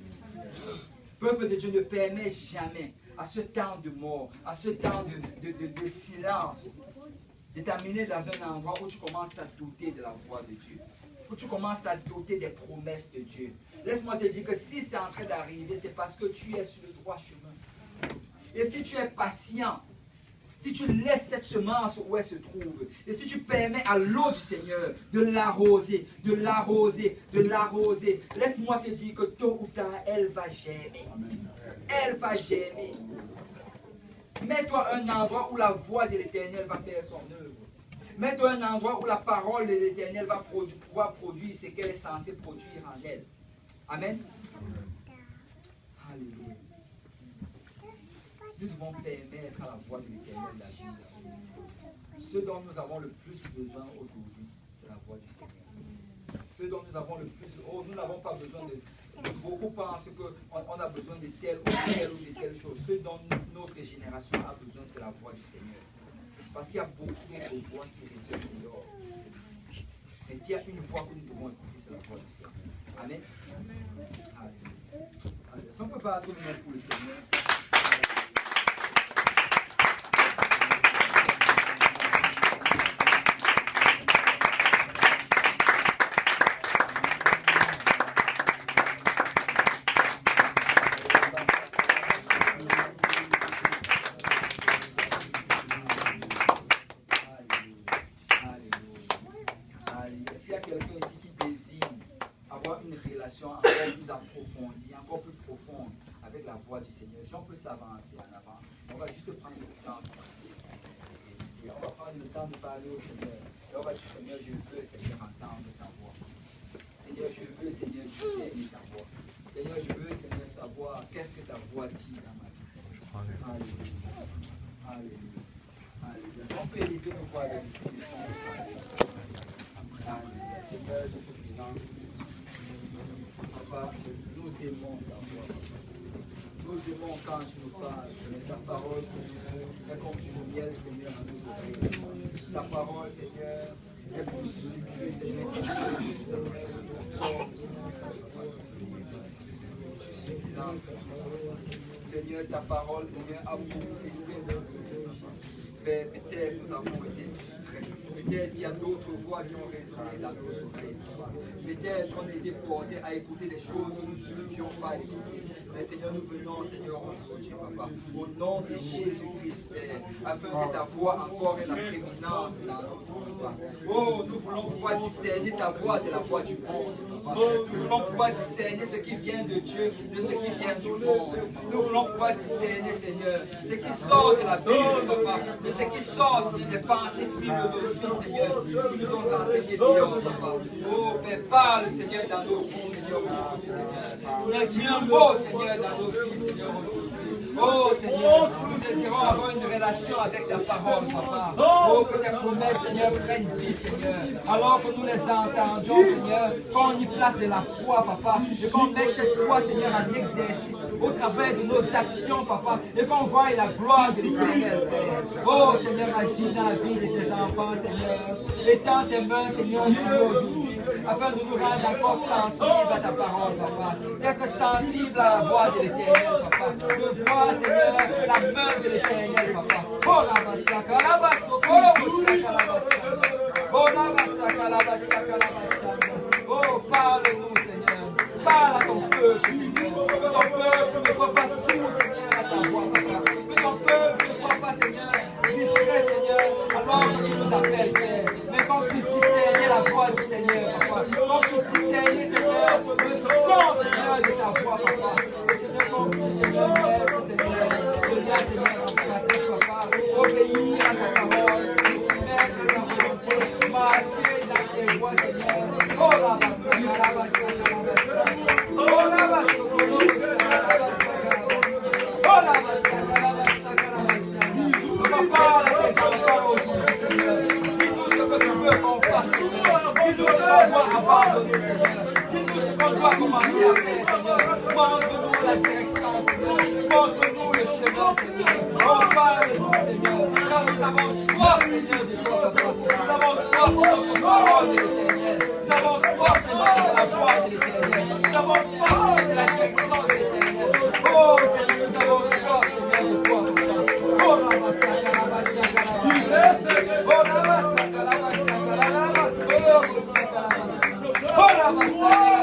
Le peuple de Dieu ne permet jamais à ce temps de mort, à ce temps de silence, de t'amener dans un endroit où tu commences à douter de la voix de Dieu, où tu commences à douter des promesses de Dieu. Laisse-moi te dire que si c'est en train d'arriver, c'est parce que tu es sur le droit chemin. Et si tu es patient, si tu laisses cette semence où elle se trouve, et si tu permets à l'eau du Seigneur de l'arroser, de l'arroser, de l'arroser, laisse-moi te dire que tôt ou tard, elle va germer. Elle va germer. Mets-toi un endroit où la voix de l'Éternel va faire son œuvre. Mets-toi un endroit où la parole de l'Éternel va pouvoir produire ce qu'elle est censée produire en elle. Amen. Alléluia. Nous devons permettre à la voix de l'Éternel d'agir. Ce dont nous avons le plus besoin aujourd'hui, c'est la voix du Seigneur. Ce dont nous avons le plus... Oh, nous n'avons pas besoin de... Beaucoup pensent qu'on a besoin de telle ou telle chose. Ce dont notre génération a besoin, c'est la voix du Seigneur. Parce qu'il y a beaucoup de voix qui résonnent dehors. Mais il y a une voix que nous devons écouter, c'est la voix du Seigneur. Amen. Amen. Si on ne peut pas attendre pour le Seigneur. Encore plus profonde avec la voix du Seigneur. Si on peut s'avancer en avant, on va juste prendre le temps. Et on va prendre le temps de parler au Seigneur. Et on va dire, Seigneur, je veux Seigneur entendre ta voix. Seigneur, je veux Seigneur discerner ta voix. Seigneur, je veux Seigneur savoir qu'est-ce que ta voix dit dans ma vie. Alléluia. Alléluia. Alléluia. On peut élever nos voix avec le Seigneur. Alléluia. Seigneur, je te puissant. Papa, nous aimons ta voix. Nous aimons quand tu nous parles. Ta parole, Seigneur, est comme du miel, Seigneur, à nos oreilles. Ta parole, Seigneur, est plus sucrée, Seigneur, que tu Seigneur, Seigneur, ta parole, Seigneur, a beaucoup élevé nos yeux. Père, peut-être nous avons été distraits. Peut-être qu'il y a d'autres voix qui ont résonné dans nos oreilles. Peut-être qu'on a été portés à écouter des choses que nous ne devions pas écouter. Mais Seigneur, nous venons, Seigneur, aujourd'hui, Papa, au nom de Jésus-Christ, Père, afin que ta voix encore ait la prééminence dans notre vie, Papa. Oh, nous voulons pouvoir discerner ta voix de la voix du monde, Papa. Nous voulons pouvoir discerner ce qui vient de Dieu de ce qui vient du monde. Nous voulons pouvoir discerner, Seigneur, ce qui sort de la Bible, Papa, de ce qui sort des pensées philosophiques, Seigneur, qui nous ont enseigné Dieu, Papa. Oh, Père, parle, Seigneur, dans nos vies, Seigneur, aujourd'hui, Seigneur. Dis un mot, Seigneur, dans nos vies, Seigneur, aujourd'hui. Oh Seigneur, nous désirons avoir une relation avec ta parole, Papa. Oh, que tes promesses, Seigneur, prennent vie, Seigneur. Alors que nous les entendions, Seigneur, qu'on y place de la foi, Papa. Et qu'on mette cette foi, Seigneur, en exercice au travers de nos actions, Papa. Et qu'on voie la gloire de l'Éternel, Père. Oh Seigneur, agis dans la vie de tes enfants, Seigneur. Étends tes mains, Seigneur, sur nous aujourd'hui, afin de nous rendre encore sensibles à ta parole, Papa. D'être sensibles à la voix de l'Éternel, Papa. De voir, Seigneur, la main de l'Éternel, Papa. Oh la basaka, la basso, oh la bashaka, la bashaka. Oh la basaka, la bashaka, la bashaka. Oh, parle-nous, Seigneur. Parle à ton peuple, Seigneur. Que ton peuple ne soit pas sourd, Seigneur, à ta voix, Papa. Que ton peuple ne soit pas, Seigneur, distrait, Seigneur, alors que tu nous appelles, Père. Mais qu'on puisse discerner la voix du Seigneur, Papa. Qu'on puisse discerner, Seigneur, le son, Seigneur, de ta voix, Papa. Et Seigneur, qu'on puisse, Seigneur, mettre, Seigneur, cela, Seigneur, en pratique, Papa. Obéir à ta parole, et se mettre à ta volonté, marcher dans tes voies, Seigneur. Oh la bassa, la bassa, la bassa. Oh la bassa, oh la bassa, la bassa. Nous parle à tes enfants aujourd'hui, Seigneur. Dis-nous ce que tu veux qu'on fasse, Seigneur. Dis-nous ce qu'on doit abandonner, Seigneur. Dis-nous ce qu'on doit commencer à faire, Seigneur. Montre-nous la direction, Seigneur. Montre-nous le chemin, Seigneur. Oh, parle-nous, Seigneur. Car nous avons soif, Seigneur, de toi, Papa. Nous avons soif de notre parole de l'Éternel. Nous avons soif, Seigneur, de la voix de l'Éternel. Nous avons soif, Seigneur, de la direction de l'Éternel. Oh, Seigneur, nous avons soif, Seigneur, de toi, Papa. Oh, la massacre, la massacre, la massacre. Oh, la massacre, la massacre, la massacre. Oh, la massacre,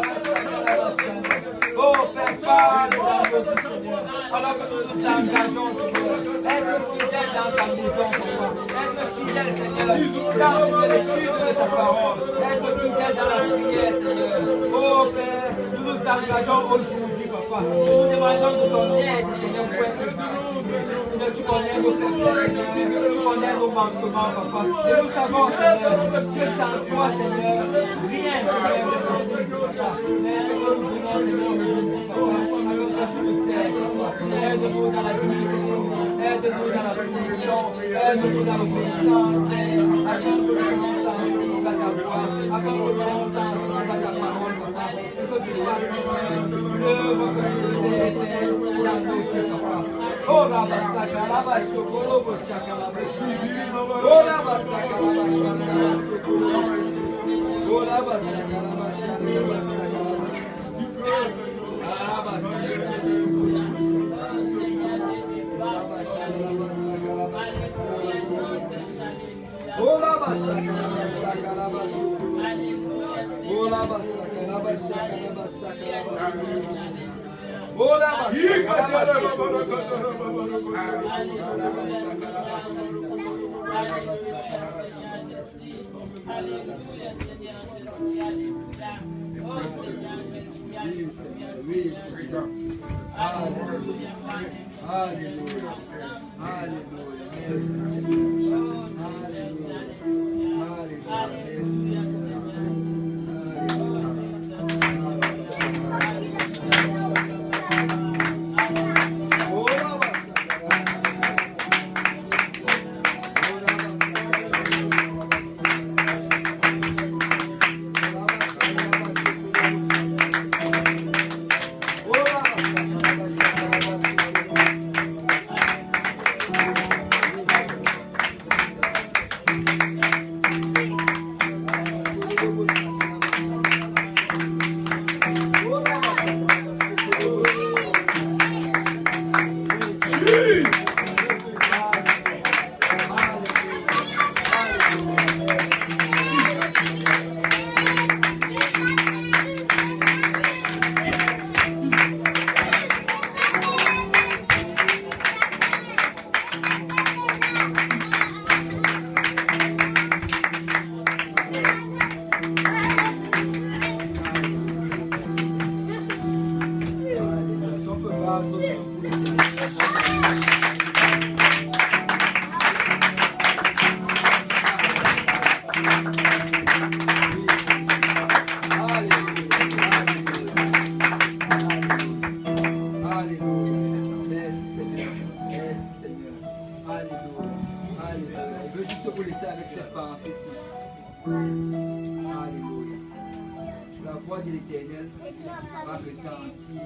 la massacre. Oh, Père, parle dans notre vie, Seigneur. Alors que nous nous engageons, Seigneur. Être fidèle dans ta maison, Seigneur. Être fidèle, Seigneur, dans l'étude de ta parole. Être fidèle dans la prière, Seigneur. Oh, Père, nous nous engageons aujourd'hui, Papa. Nous demandons de ton aide, Seigneur, pour être digne. Seigneur, tu connais nos faiblesses, Seigneur. Tu connais nos manquements, Papa. Et nous savons, Seigneur, que sans toi, Seigneur, rien, Seigneur, n'est possible, Papa. Mais ce que nous voulons, Seigneur, aujourd'hui, Papa, alors que tu nous sers, Papa. Aide-nous dans la discipline, aide-nous dans la soumission, aide-nous dans l'obéissance, Père, afin que nous soyons sensibles à ta voix, afin que nous soyons sensibles à ta parole, Papa. Et que tu fasses, Seigneur, l'œuvre que tu veux faire dans nos vies, Papa. Oh la basaka, la bashoko, la bashaka, la bashaka. Oh la basaka, la bashaka, la bashaka. Oh la basaka, la bashaka, la bashaka, la bashaka. La basaka, la oh la basaka, la bashaka, la bashaka. Oh la basaka, la bashaka, la bashaka, la bashaka. Oh la Le Seigneur. Vous laisser avec cette pensée-ci. Alléluia. La voix de l'Éternel va retentir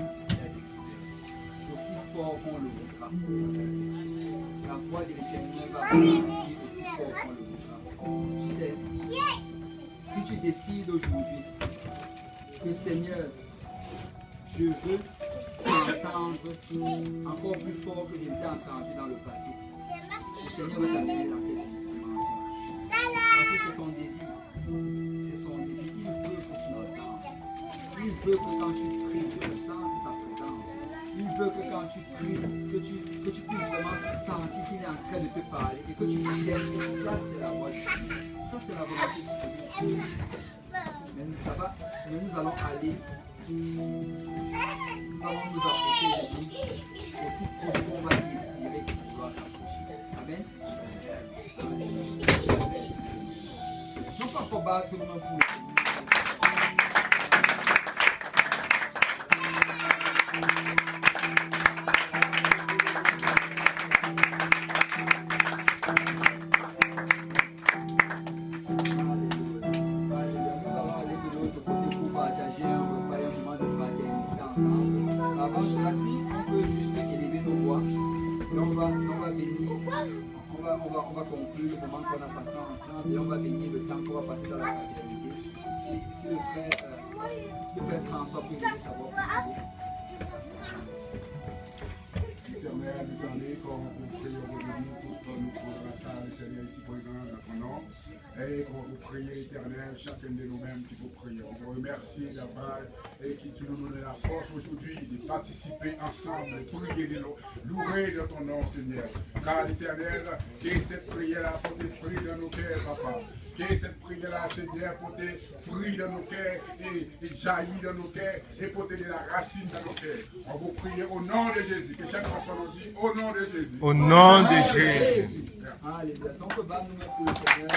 aussi fort qu'on le voudra. La voix de l'Éternel va retentir aussi fort qu'on le voudra. Tu sais, si tu décides aujourd'hui que Seigneur, je veux t'entendre encore plus fort que je ne t'ai entendu dans le passé, le Seigneur va t'amener dans cette dimension. Parce que c'est son désir. C'est son désir. Il veut que tu l'entendes. Il veut que quand tu pries, tu ressentes ta présence. Il veut que quand tu pries, que tu puisses vraiment sentir qu'il est en train de te parler et que tu discernes que ça c'est la voix du Seigneur. Ça c'est la volonté du Seigneur. Mais nous allons aller. Nous allons nous approcher de lui aussi proche qu'on va désirer qu'il pourra s'approcher. Amen. Merci Seigneur. Non pas pour battre nos mains pour le on va conclure le moment qu'on a passé ensemble et on va bénir le temps qu'on va passer dans la facilité. Si le frère François peut venir savoir pour nous. Éternel, désormais, comme vous priez aujourd'hui pour nous pour la salle, le Seigneur ici présent dans ton nom. Et qu'on vous prie, éternel, chacun de nous-mêmes qui vous prions. On vous remercie d'avoir et qui tu nous donnes la force aujourd'hui de participer ensemble, de prier, de louer de ton nom, Seigneur. Car l'éternel, que cette prière-là porte fruit dans nos cœurs, Papa. Que cette prière-là, Seigneur, porte fruit dans nos cœurs et jaillit dans nos cœurs et porte de la racine dans nos cœurs. On vous prie au nom de Jésus. Que chaque personne nous dit au nom de Jésus. Au nom de Jésus. Alléluia. Donc, on va nous mettre pour le Seigneur.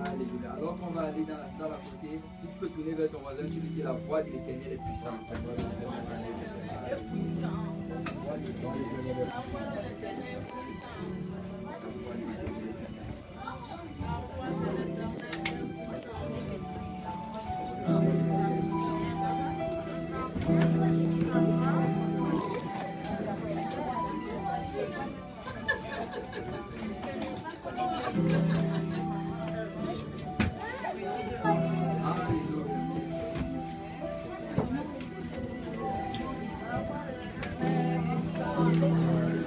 Alléluia. Alors qu'on va aller dans la salle à côté, si tu peux tourner vers ton voisin, tu lui dis la voix de l'Éternel est puissante. La voix de l'Éternel est puissante.